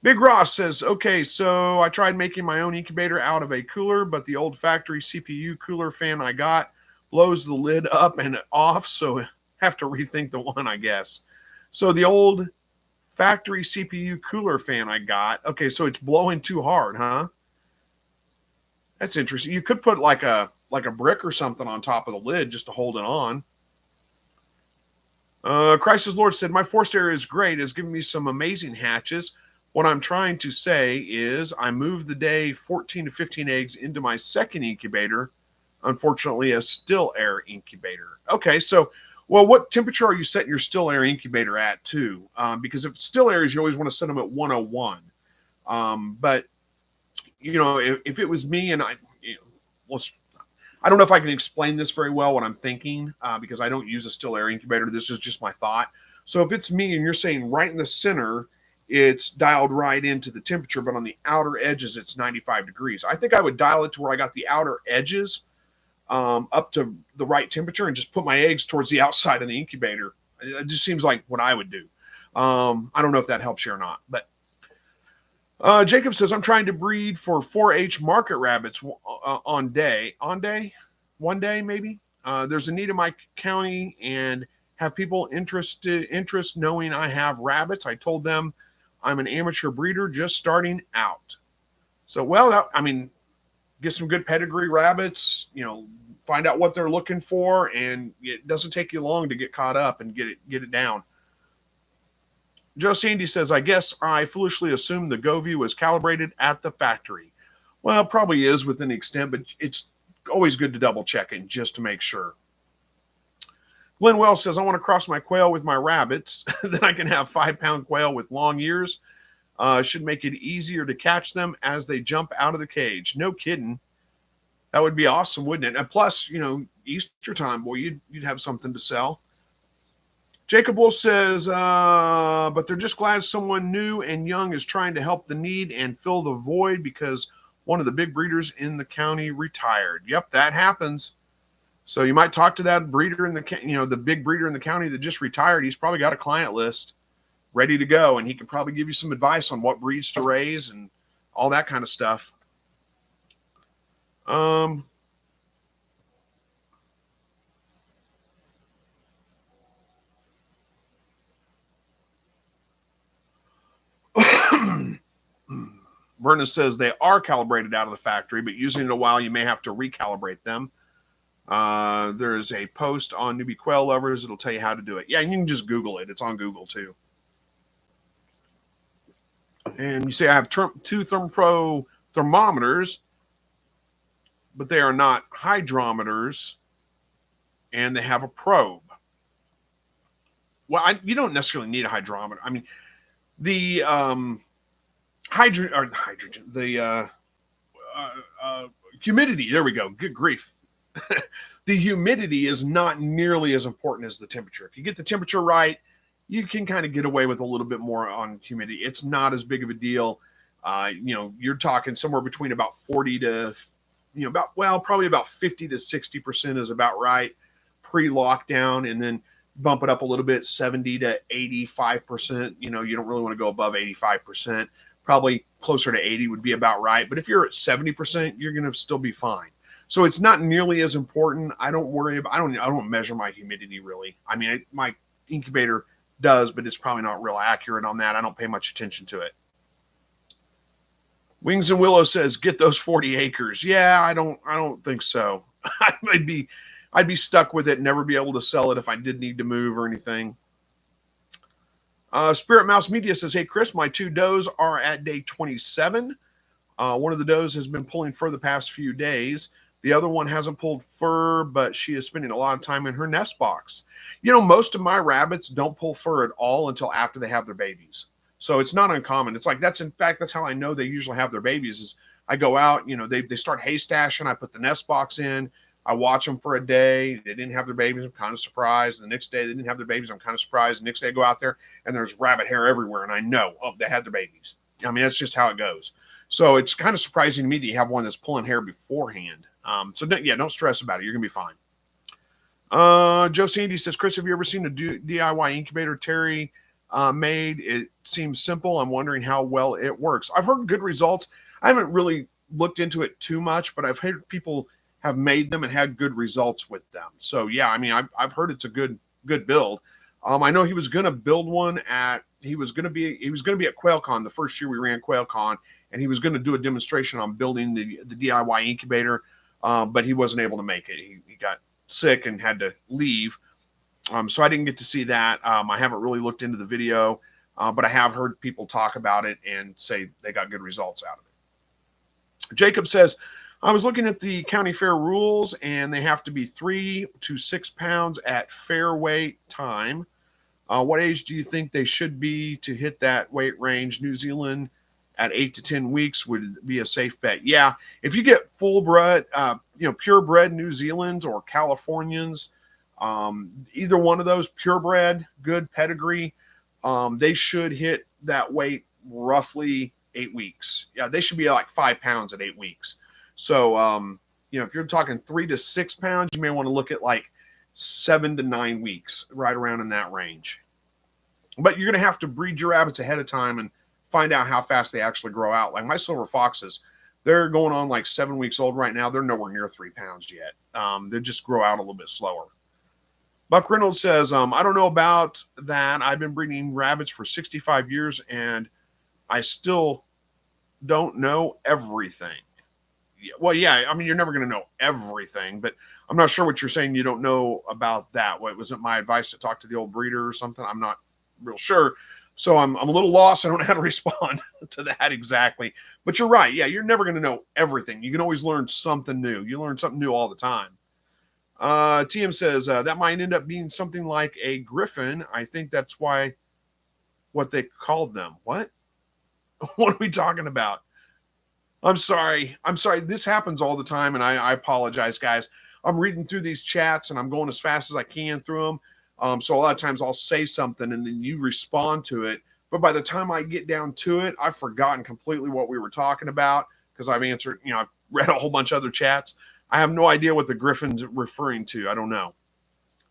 Big Ross says, okay, so I tried making my own incubator out of a cooler, but the old factory CPU cooler fan I got blows the lid up and off, so have to rethink the one, I guess. So the old factory CPU cooler fan I got, okay, so it's blowing too hard, huh? That's interesting. You could put like a brick or something on top of the lid just to hold it on. Christ's Lord said, my forced area is great. It's giving me some amazing hatches. What I'm trying to say is I moved the day 14 to 15 eggs into my second incubator, unfortunately a still air incubator. Okay, so, well, what temperature are you setting your still air incubator at too? Because if still air is, you always want to set them at 101. But, if it was me and I don't know if I can explain this very well, what I'm thinking, because I don't use a still air incubator. This is just my thought. So if it's me and you're saying right in the center, it's dialed right into the temperature, but on the outer edges, it's 95 degrees. I think I would dial it to where I got the outer edges up to the right temperature and just put my eggs towards the outside of the incubator. It just seems like what I would do. I don't know if that helps you or not, but Jacob says, I'm trying to breed for 4-H market rabbits one day maybe. There's a need in my county and have people interest knowing I have rabbits. I told them I'm an amateur breeder just starting out. So, well, get some good pedigree rabbits, find out what they're looking for, and it doesn't take you long to get caught up and get it down. Joe Sandy says, I guess I foolishly assumed the Govee was calibrated at the factory. Well, it probably is within the extent, but it's always good to double check it just to make sure. Glenn Wells says, I want to cross my quail with my rabbits. Then I can have 5-pound quail with long ears. Should make it easier to catch them as they jump out of the cage. No kidding. That would be awesome, wouldn't it? And plus, Easter time, boy, you'd have something to sell. Jacob Wolf says, but they're just glad someone new and young is trying to help the need and fill the void because one of the big breeders in the county retired. Yep, that happens. So you might talk to that breeder in the big breeder in the county that just retired. He's probably got a client list ready to go, and he can probably give you some advice on what breeds to raise and all that kind of stuff. Vernon says they are calibrated out of the factory, but using it a while, you may have to recalibrate them. There's a post on Newbie Quail Lovers. It'll tell you how to do it. Yeah, and you can just Google it. It's on Google too. And you say I have 2 ThermoPro thermometers, but they are not hydrometers, and they have a probe. Well, you don't necessarily need a hydrometer. I mean, the hydrogen, the humidity. There we go. Good grief. The humidity is not nearly as important as the temperature. If you get the temperature right, you can kind of get away with a little bit more on humidity. It's not as big of a deal. You're talking somewhere between about 40 to, probably about 50 to 60% is about right pre-lockdown, and then bump it up a little bit, 70 to 85%. You don't really want to go above 85%. Probably closer to 80 would be about right. But if you're at 70%, you're going to still be fine. So it's not nearly as important. I don't worry about, I don't measure my humidity really. I mean, my incubator does, but it's probably not real accurate on that. I don't pay much attention to it. Wings and Willow says, get those 40 acres. Yeah, I don't think so. I'd be stuck with it, never be able to sell it if I did need to move or anything. Spirit Mouse Media says, hey, Chris, my 2 does are at day 27. One of the does has been pulling fur the past few days. The other one hasn't pulled fur, but she is spending a lot of time in her nest box. Most of my rabbits don't pull fur at all until after they have their babies. So it's not uncommon. It's like, that's how I know they usually have their babies is I go out, they start hay stashing. I put the nest box in. I watch them for a day. They didn't have their babies. I'm kind of surprised. The next day they didn't have their babies. I'm kind of surprised. The next day I go out there and there's rabbit hair everywhere. And I know, they had their babies. I mean, that's just how it goes. So it's kind of surprising to me that you have one that's pulling hair beforehand. So don't stress about it. You're going to be fine. Joe Sandy says, Chris, have you ever seen a DIY incubator Terry made? It seems simple. I'm wondering how well it works. I've heard good results. I haven't really looked into it too much, but I've heard people have made them and had good results with them. So yeah, I mean, I've heard it's a good build. I know he was going to build one he was going to be at QuailCon the first year we ran QuailCon, and he was going to do a demonstration on building the DIY incubator, but he wasn't able to make it. He got sick and had to leave. So I didn't get to see that. I haven't really looked into the video, but I have heard people talk about it and say they got good results out of it. Jacob says, I was looking at the county fair rules, and they have to be 3 to 6 pounds at fair weight time. What age do you think they should be to hit that weight range? New Zealand at 8 to 10 weeks would be a safe bet. Yeah, if you get full bred, purebred New Zealand's or Californians, either one of those, purebred, good pedigree, they should hit that weight roughly 8 weeks. Yeah, they should be like 5 pounds at 8 weeks. So, if you're talking 3 to 6 pounds, you may want to look at like 7 to 9 weeks, right around in that range. But you're going to have to breed your rabbits ahead of time and find out how fast they actually grow out. Like my silver foxes, they're going on like 7 weeks old right now. They're nowhere near 3 pounds yet. They just grow out a little bit slower. Buck Reynolds says, I don't know about that. I've been breeding rabbits for 65 years and I still don't know everything. Well, yeah, I mean, you're never going to know everything, but I'm not sure what you're saying you don't know about that. What was it, my advice to talk to the old breeder or something? I'm not real sure. So I'm a little lost. I don't know how to respond to that exactly. But you're right. Yeah, you're never going to know everything. You can always learn something new. You learn something new all the time. TM says that might end up being something like a griffin. I think that's why what they called them. What? What are we talking about? I'm sorry. I'm sorry. This happens all the time, and I apologize, guys. I'm reading through these chats, and I'm going as fast as I can through them. So a lot of times I'll say something, and then you respond to it. But by the time I get down to it, I've forgotten completely what we were talking about because I've answered, I've read a whole bunch of other chats. I have no idea what the Griffin's referring to. I don't know.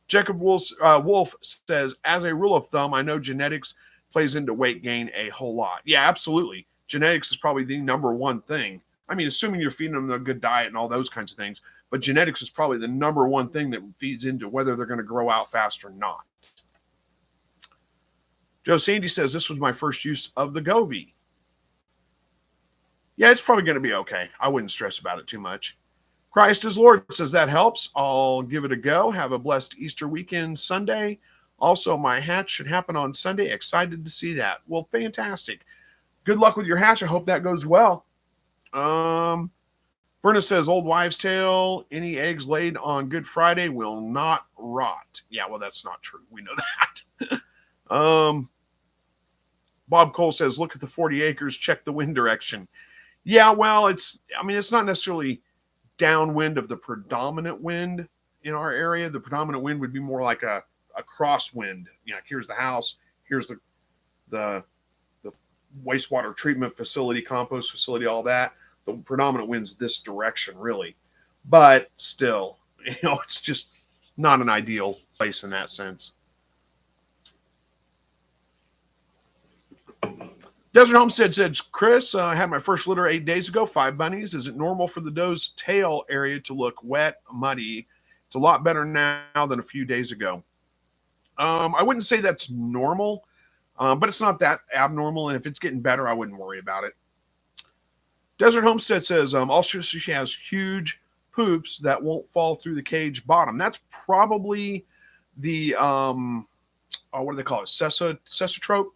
Jacob Wolf says, as a rule of thumb, I know genetics plays into weight gain a whole lot. Yeah, absolutely. Genetics is probably the number one thing. I mean, assuming you're feeding them a good diet and all those kinds of things, but genetics is probably the number one thing that feeds into whether they're going to grow out fast or not. Joe Sandy says, this was my first use of the Govee. Yeah, it's probably going to be okay. I wouldn't stress about it too much. Christ is Lord says that helps. I'll give it a go. Have a blessed Easter weekend Sunday. Also, my hatch should happen on Sunday. Excited to see that. Well, fantastic. Good luck with your hatch. I hope that goes well. Furnace says, old wives' tale, any eggs laid on Good Friday will not rot. Yeah, well, that's not true. We know that. Bob Cole says, look at the 40 acres, check the wind direction. Yeah, well, it's not necessarily downwind of the predominant wind in our area. The predominant wind would be more like a crosswind. Here's the house, here's the wastewater treatment facility, compost facility, all that. The predominant wind's this direction, really. But still, it's just not an ideal place in that sense. Desert Homestead said, Chris, I had my first litter 8 days ago, 5 bunnies. Is it normal for the doe's tail area to look wet, muddy? It's a lot better now than a few days ago. I wouldn't say that's normal, but it's not that abnormal. And if it's getting better, I wouldn't worry about it. Desert Homestead says, also she has huge poops that won't fall through the cage bottom. That's probably the, what do they call it? Cessotrope.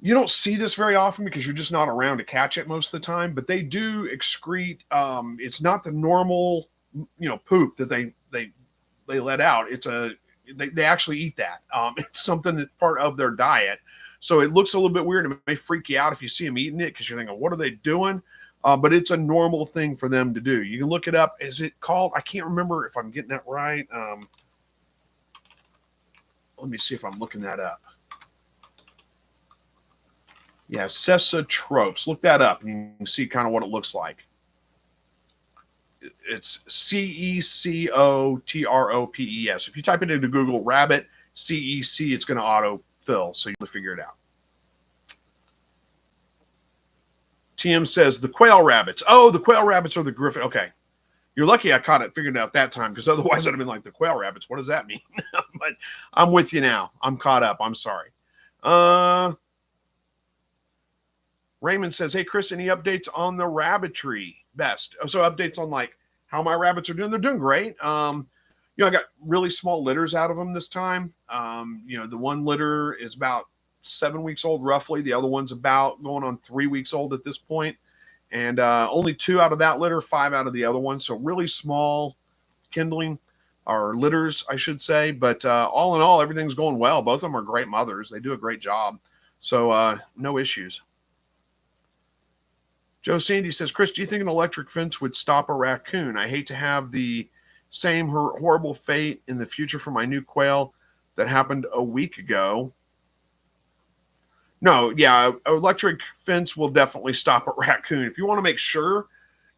You don't see this very often because you're just not around to catch it most of the time, but they do excrete. It's not the normal, poop that they let out. They actually eat that. It's something that's part of their diet. So it looks a little bit weird. It may freak you out if you see them eating it because you're thinking, what are they doing? But it's a normal thing for them to do. You can look it up. Is it called? I can't remember if I'm getting that right. Let me see if I'm looking that up. Yeah, cessotropes. Look that up and you can see kind of what it looks like. It's CECOTROPES. If you type it into Google, rabbit, CEC, it's going to auto-fill, so you'll figure it out. TM says, the quail rabbits. Oh, the quail rabbits are the griffin. Okay. You're lucky I figured it out that time, because otherwise I'd have been like, the quail rabbits, what does that mean? But I'm with you now. I'm caught up. I'm sorry. Raymond says, hey, Chris, any updates on the Rabbitry? Best. So updates on like how my rabbits are doing. They're doing great. I got really small litters out of them this time. The one litter is about 7 weeks old, roughly. The other one's about going on 3 weeks old at this point. And only 2 out of that litter, 5 out of the other one. So really small kindling or litters, I should say. But all in all, everything's going well. Both of them are great mothers. They do a great job. So no issues. Joe Sandy says, Chris, do you think an electric fence would stop a raccoon? I hate to have the same horrible fate in the future for my new quail that happened a week ago. No, yeah, electric fence will definitely stop a raccoon. If you want to make sure,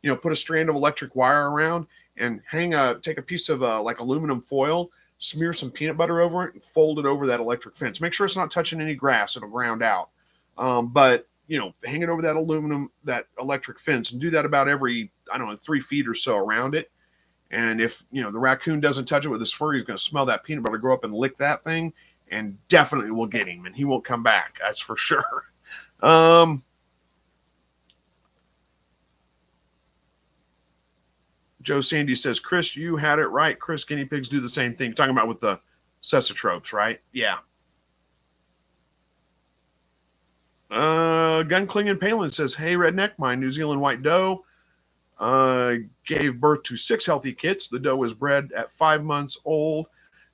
put a strand of electric wire around and take a piece of like aluminum foil, smear some peanut butter over it and fold it over that electric fence. Make sure it's not touching any grass. It'll ground out. But hang it over that electric fence and do that about every, 3 feet or so around it. And if, the raccoon doesn't touch it with his fur, he's going to smell that peanut butter, go up and lick that thing. and definitely will get him, and he won't come back. That's for sure. Joe Sandy says, Chris, you had it right. Chris, guinea pigs do the same thing. Talking about with the cecotropes, right? Yeah. Gunklingen Palin says, hey, Redneck, my New Zealand white doe gave birth to 6 healthy kits. The doe was bred at 5 months old.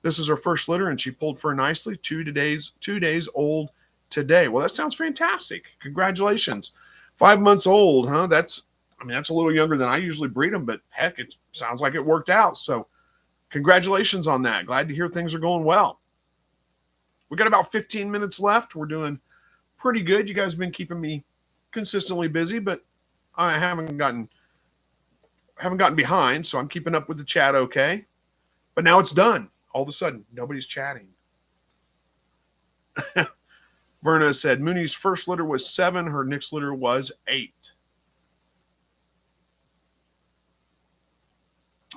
This is her first litter, and she pulled fur nicely. 2 days old today. Well, that sounds fantastic. Congratulations. 5 months old, huh? That's a little younger than I usually breed them, but heck, it sounds like it worked out. So congratulations on that. Glad to hear things are going well. We got about 15 minutes left. We're doing pretty good. You guys have been keeping me consistently busy, but I haven't gotten behind, so I'm keeping up with the chat okay. But now it's done. All of a sudden, nobody's chatting. Verna said Mooney's first litter was 7. Her next litter was 8.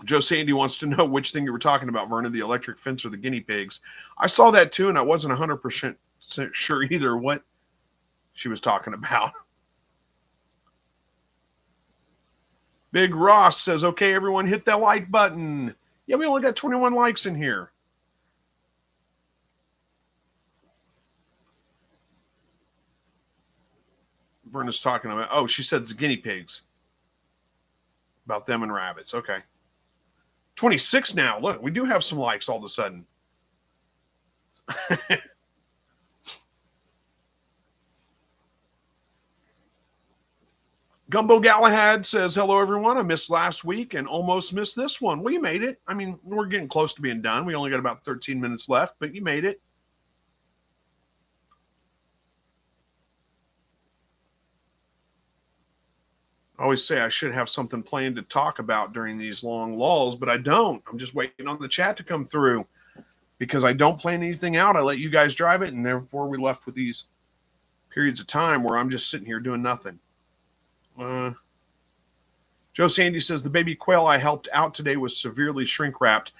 Joe Sandy wants to know which thing you were talking about, Verna, the electric fence or the guinea pigs. I saw that too, and I wasn't 100% sure either what she was talking about. Big Ross says, okay, everyone hit that like button. Yeah, we only got 21 likes in here. Verna's talking about, oh, she said the guinea pigs. About them and rabbits. Okay. 26 now. Look, we do have some likes all of a sudden. Gumbo Galahad says, hello, everyone. I missed last week and almost missed this one. Well, you made it. I mean, we're getting close to being done. We only got about 13 minutes left, but you made it. I always say I should have something planned to talk about during these long lulls, but I don't. I'm just waiting on the chat to come through because I don't plan anything out. I let you guys drive it, and therefore we left with these periods of time where I'm just sitting here doing nothing. Joe Sandy says the baby quail I helped out today was severely shrink wrapped.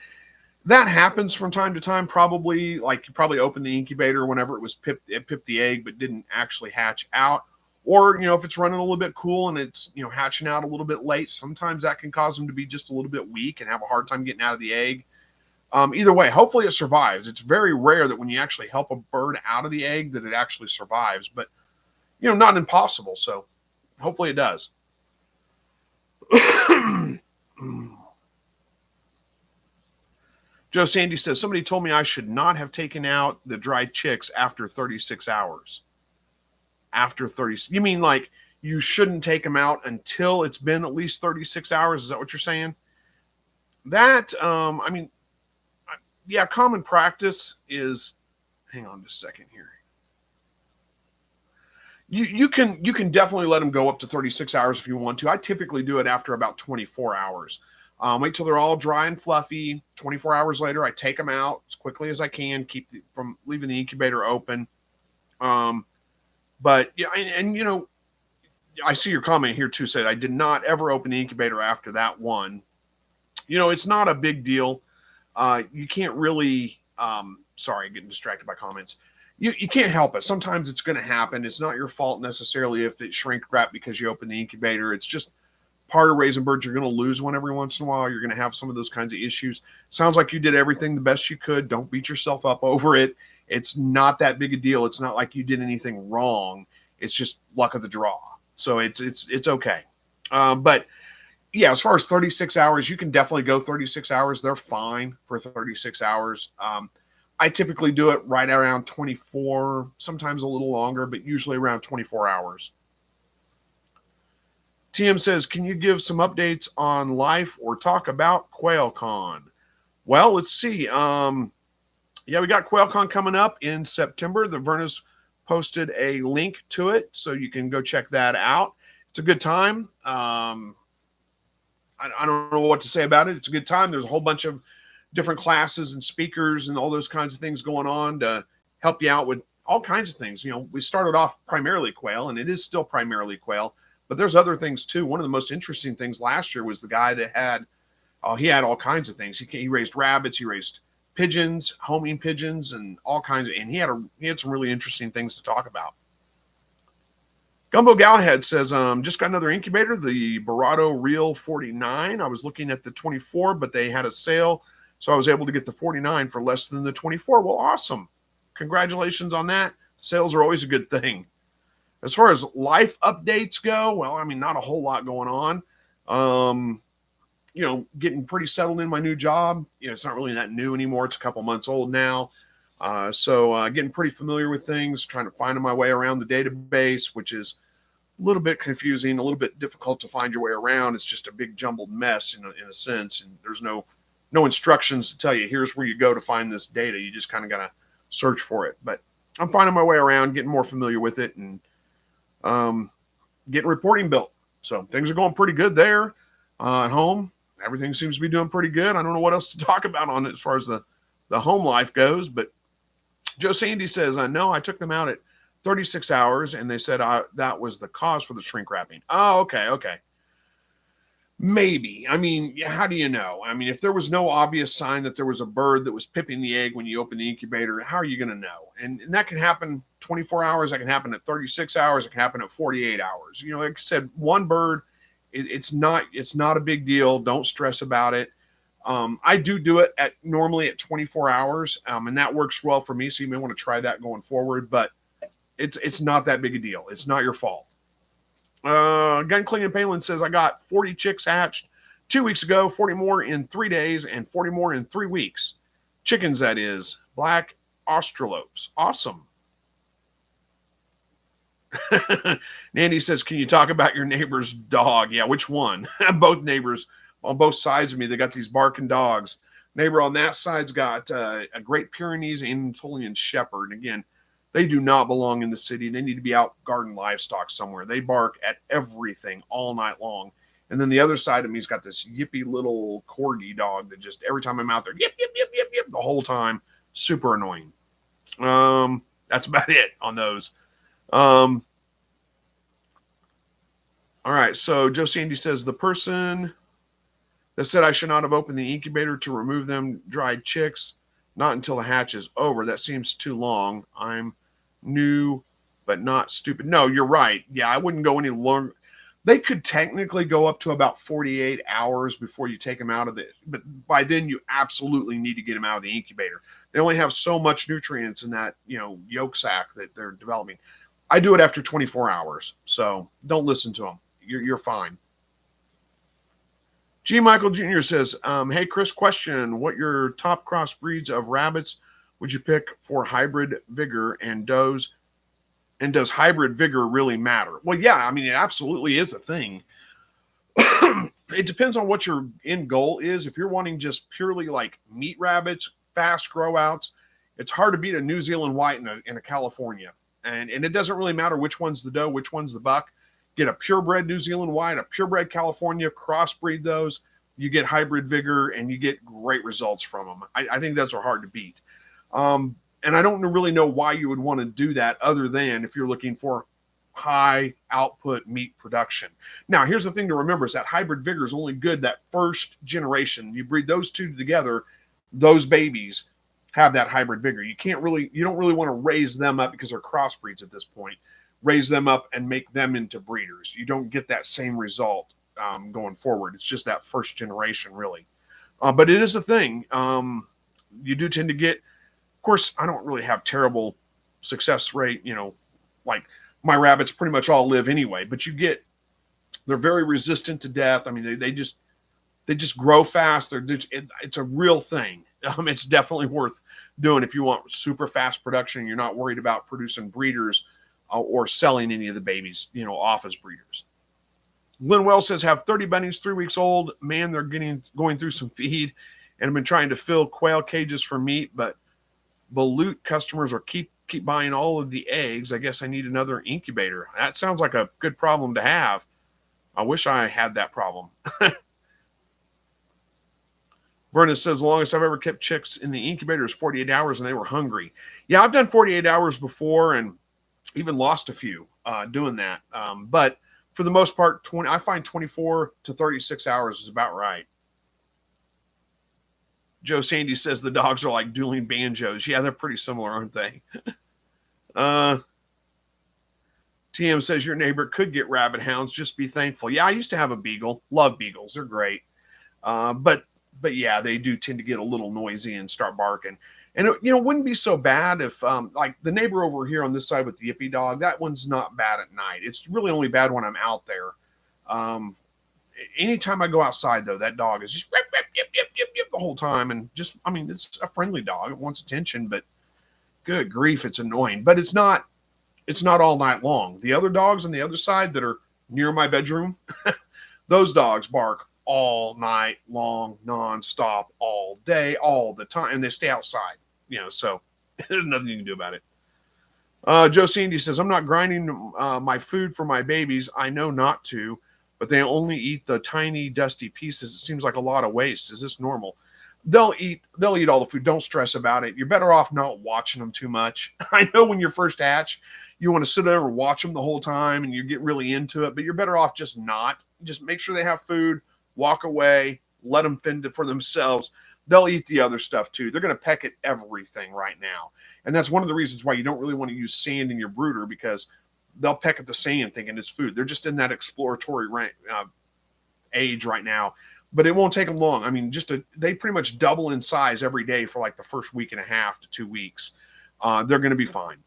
That happens from time to time. Probably like you probably opened the incubator whenever it pipped the egg, but didn't actually hatch out. Or, if it's running a little bit cool and it's, hatching out a little bit late, sometimes that can cause them to be just a little bit weak and have a hard time getting out of the egg. Either way, hopefully it survives. It's very rare that when you actually help a bird out of the egg that it actually survives, but, not impossible. So hopefully it does. Joe Sandy says, somebody told me I should not have taken out the dried chicks after 36 hours. After 30, you mean like you shouldn't take them out until it's been at least 36 hours? Is that what you're saying? That, yeah, common practice is, hang on just a second here. You can definitely let them go up to 36 hours if you want to. I typically do it after about 24 hours. Wait till they're all dry and fluffy. 24 hours later, I take them out as quickly as I can, keep from leaving the incubator open. But yeah, and I see your comment here too. Said I did not ever open the incubator after that one. It's not a big deal. You can't really. Sorry, getting distracted by comments. You can't help it. Sometimes it's going to happen. It's not your fault necessarily if it shrink wrap because you open the incubator. It's just part of raising birds. You're going to lose one every once in a while. You're going to have some of those kinds of issues. Sounds like you did everything the best you could. Don't beat yourself up over it. It's not that big a deal. It's not like you did anything wrong. It's just luck of the draw. So it's okay. But yeah, as far as 36 hours, you can definitely go 36 hours. They're fine for 36 hours. I typically do it right around 24, sometimes a little longer, but usually around 24 hours. TM says, can you give some updates on life or talk about QuailCon? Well, let's see. Yeah, we got QuailCon coming up in September. The Verna's posted a link to it, so you can go check that out. It's a good time. I don't know what to say about it. It's a good time. There's a whole bunch of different classes and speakers and all those kinds of things going on to help you out with all kinds of things. We started off primarily quail, and it is still primarily quail, but there's other things too. One of the most interesting things last year was the guy that had, he had all kinds of things. He raised rabbits, he raised pigeons, homing pigeons, and all kinds of. And he had some really interesting things to talk about. Gumbo Galahad says, just got another incubator, the Barato Real 49. I was looking at the 24, but they had a sale, so I was able to get the 49 for less than the 24. Well, awesome. Congratulations on that. Sales are always a good thing. As far as life updates go, well, I mean, not a whole lot going on. Getting pretty settled in my new job. It's not really that new anymore. It's a couple months old now. So getting pretty familiar with things, trying to find my way around the database, which is a little bit confusing, a little bit difficult to find your way around. It's just a big jumbled mess in a sense, and there's no instructions to tell you here's where you go to find this data. You just kind of got to search for it. But I'm finding my way around, getting more familiar with it, and getting reporting built. So things are going pretty good there at home. Everything seems to be doing pretty good. I don't know what else to talk about on it as far as the home life goes, but Joe Sandy says, no, I took them out at 36 hours, and they said that was the cause for the shrink wrapping. Oh, okay. Maybe. I mean, how do you know? I mean, if there was no obvious sign that there was a bird that was pipping the egg when you open the incubator, how are you going to know? And that can happen 24 hours. That can happen at 36 hours. It can happen at 48 hours. Like I said, one bird, it's not a big deal. Don't stress about it. I do it normally at 24 hours, and that works well for me. So you may want to try that going forward, but it's not that big a deal. It's not your fault. Gun Clean Palin says, I got 40 chicks hatched 2 weeks ago, 40 more in 3 days, and 40 more in 3 weeks. Chickens, that is. Black Australopes. Awesome. Nandy says, can you talk about your neighbor's dog? Yeah, which one? Both neighbors on both sides of me, they got these barking dogs. Neighbor on that side's got a Great Pyrenees Anatolian Shepherd. Again, they do not belong in the city. They need to be out guarding livestock somewhere. They bark at everything all night long. And then the other side of me's got this yippy little corgi dog that just every time I'm out there, yip, yip, yip, yip, yip, the whole time. Super annoying. That's about it on those. All right. So Joe Sandy says, the person that said I should not have opened the incubator to remove them dried chicks, not until the hatch is over. That seems too long. I'm new, but not stupid. No, you're right. Yeah, I wouldn't go any longer. They could technically go up to about 48 hours before you take them out of it. But by then you absolutely need to get them out of the incubator. They only have so much nutrients in that, yolk sac that they're developing. I do it after 24 hours. So don't listen to them. You're fine. G. Michael Jr. says, hey, Chris, question. What your top cross breeds of rabbits would you pick for hybrid vigor, and does hybrid vigor really matter? Well, yeah, I mean, it absolutely is a thing. It depends on what your end goal is. If you're wanting just purely like meat rabbits, fast grow outs, it's hard to beat a New Zealand white in a California. And it doesn't really matter which one's the doe, which one's the buck. Get a purebred New Zealand white, a purebred California, crossbreed those. You get hybrid vigor, and you get great results from them. I think those are hard to beat. And I don't really know why you would want to do that other than if you're looking for high output meat production. Now, here's the thing to remember is that hybrid vigor is only good that first generation. You breed those two together, those babies have that hybrid vigor. You don't really want to raise them up because they're crossbreeds at this point. Raise them up and make them into breeders. You don't get that same result going forward. It's just that first generation, really. But it is a thing. You do tend to get, of course, I don't really have terrible success rate, like my rabbits pretty much all live anyway, but they're very resistant to death. I mean, they just grow fast. It's a real thing. It's definitely worth doing if you want super fast production and you're not worried about producing breeders or selling any of the babies, off as breeders. Lynn Wells says, have 30 bunnies, 3 weeks old. Man, they're going through some feed, and I've been trying to fill quail cages for meat, but balut customers are keep buying all of the eggs. I guess I need another incubator. That sounds like a good problem to have. I wish I had that problem. Vernon says, the longest I've ever kept chicks in the incubator is 48 hours, and they were hungry. Yeah, I've done 48 hours before and even lost a few doing that. But for the most part, I find 24 to 36 hours is about right. Joe Sandy says the dogs are like dueling banjos. Yeah, they're pretty similar, aren't they? TM says your neighbor could get rabbit hounds. Just be thankful. Yeah, I used to have a beagle. Love beagles. They're great. But yeah, they do tend to get a little noisy and start barking. And it wouldn't be so bad if like the neighbor over here on this side with the yippy dog, that one's not bad at night. It's really only bad when I'm out there. Anytime I go outside though, that dog is just yip, yip, yip, yip, yip the whole time. And just, I mean, it's a friendly dog. It wants attention, but good grief, it's annoying. But it's not all night long. The other dogs on the other side that are near my bedroom, those dogs bark all night long, nonstop, all day, all the time, and they stay outside. So there's nothing you can do about it. Joe Sandy says, I'm not grinding my food for my babies. I know not to, but they only eat the tiny, dusty pieces. It seems like a lot of waste. Is this normal? They'll eat all the food. Don't stress about it. You're better off not watching them too much. I know when you're first hatch, you want to sit there and watch them the whole time and you get really into it, but you're better off just not. Just make sure they have food, walk away, let them fend for themselves. They'll eat the other stuff too. They're going to peck at everything right now. And that's one of the reasons why you don't really want to use sand in your brooder, because they'll peck at the sand thinking it's food. They're just in that exploratory age right now, but it won't take them long. I mean, they pretty much double in size every day for like the first week and a half to 2 weeks. They're going to be fine.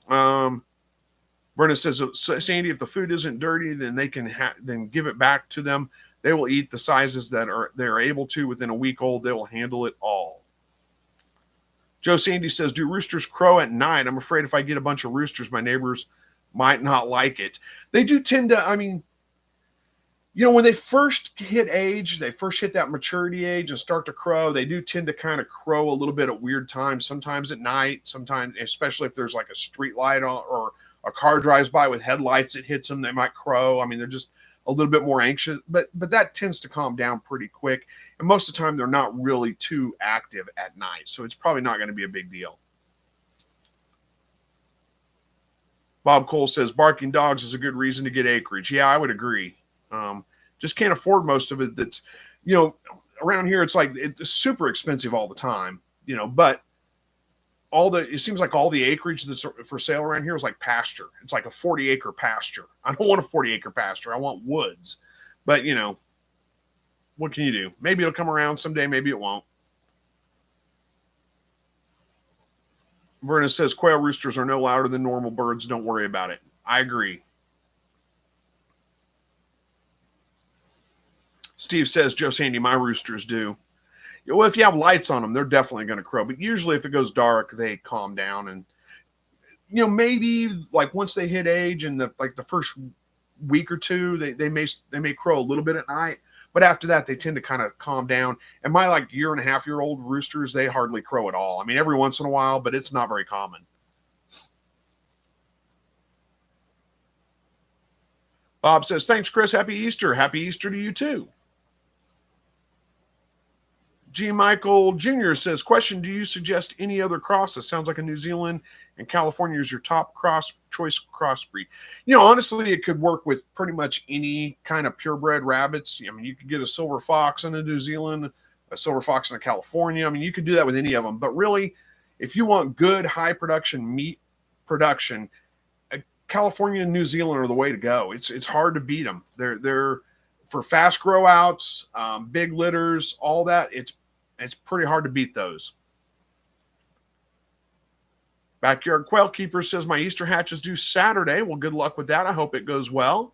Verna says, Sandy, if the food isn't dirty, then they can then give it back to them. They will eat the sizes that they're able to within a week old. They will handle it all. Joe Sandy says, do roosters crow at night? I'm afraid if I get a bunch of roosters, my neighbors might not like it. They do tend to, I mean, when they first hit age, they first hit that maturity age and start to crow, they do tend to kind of crow a little bit at weird times, sometimes at night, sometimes, especially if there's like a street light on or a car drives by with headlights, it hits them, they might crow. I mean, they're just a little bit more anxious, but that tends to calm down pretty quick. And most of the time, they're not really too active at night. So it's probably not going to be a big deal. Bob Cole says, barking dogs is a good reason to get acreage. Yeah, I would agree. Just can't afford most of it. That's, around here, it's like it's super expensive all the time, but it seems like all the acreage that's for sale around here is like pasture. It's like a 40-acre pasture. I don't want a 40-acre pasture. I want woods. But, what can you do? Maybe it'll come around someday. Maybe it won't. Verna says, quail roosters are no louder than normal birds. Don't worry about it. I agree. Steve says, Joe Sandy, my roosters do. Well, if you have lights on them, they're definitely going to crow. But usually if it goes dark, they calm down. And, maybe like once they hit age and the first week or two, they may crow a little bit at night. But after that, they tend to kind of calm down. And my 1.5-year-old roosters, they hardly crow at all. I mean, every once in a while, but it's not very common. Bob says, thanks, Chris. Happy Easter. Happy Easter to you too. G. Michael Jr. says, question, do you suggest any other crosses? Sounds like a New Zealand and California is your top choice crossbreed. Honestly, it could work with pretty much any kind of purebred rabbits. I mean, you could get a silver fox in a New Zealand, a silver fox in a California. I mean, you could do that with any of them. But really, if you want good high production meat production, California and New Zealand are the way to go. It's hard to beat them. They're for fast grow outs, big litters, all that. It's pretty hard to beat those. Backyard Quail Keeper says, my Easter hatch is due Saturday. Well, good luck with that. I hope it goes well.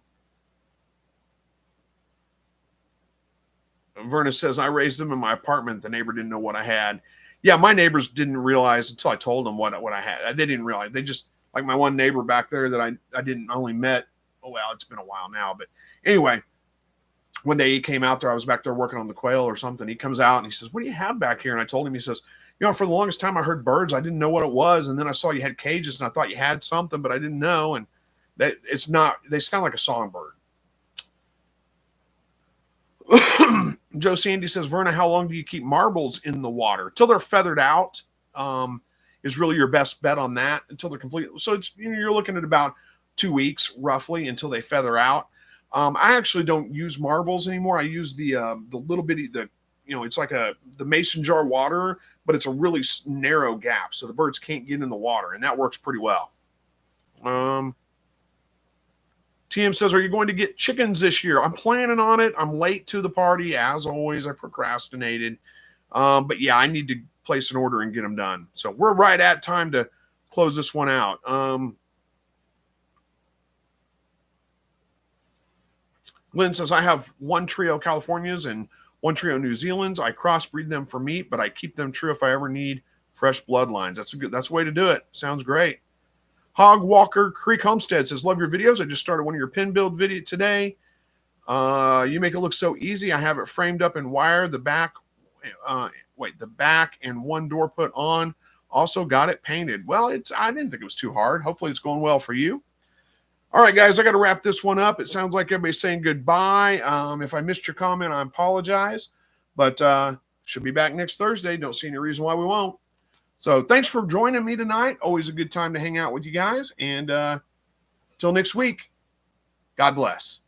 Verna says, I raised them in my apartment. The neighbor didn't know what I had. Yeah, my neighbors didn't realize until I told them what I had. They didn't realize. They just, like my one neighbor back there that I didn't only met. Oh, well, it's been a while now. But anyway, one day he came out there. I was back there working on the quail or something. He comes out and he says, what do you have back here? And I told him, he says, for the longest time I heard birds. I didn't know what it was. And then I saw you had cages and I thought you had something, but I didn't know. And that it's not, they sound like a songbird. Joe Sandy says, Verna, how long do you keep marbles in the water? Till they're feathered out is really your best bet on that, until they're complete. So it's, you're looking at about 2 weeks roughly until they feather out. I actually don't use marbles anymore. I use the little bitty, it's like the mason jar water, but it's a really narrow gap, so the birds can't get in the water, and that works pretty well. TM says, are you going to get chickens this year? I'm planning on it. I'm late to the party. As always, I procrastinated. But yeah, I need to place an order and get them done. So we're right at time to close this one out. Lynn says, I have one trio Californias and one trio New Zealands. I crossbreed them for meat, but I keep them true if I ever need fresh bloodlines. That's a way to do it. Sounds great. Hog Walker Creek Homestead says, love your videos. I just started one of your pin build video today. You make it look so easy. I have it framed up in wire. The back and one door put on. Also got it painted. Well, I didn't think it was too hard. Hopefully it's going well for you. All right, guys, I got to wrap this one up. It sounds like everybody's saying goodbye. If I missed your comment, I apologize. But should be back next Thursday. Don't see any reason why we won't. So thanks for joining me tonight. Always a good time to hang out with you guys. And until next week, God bless.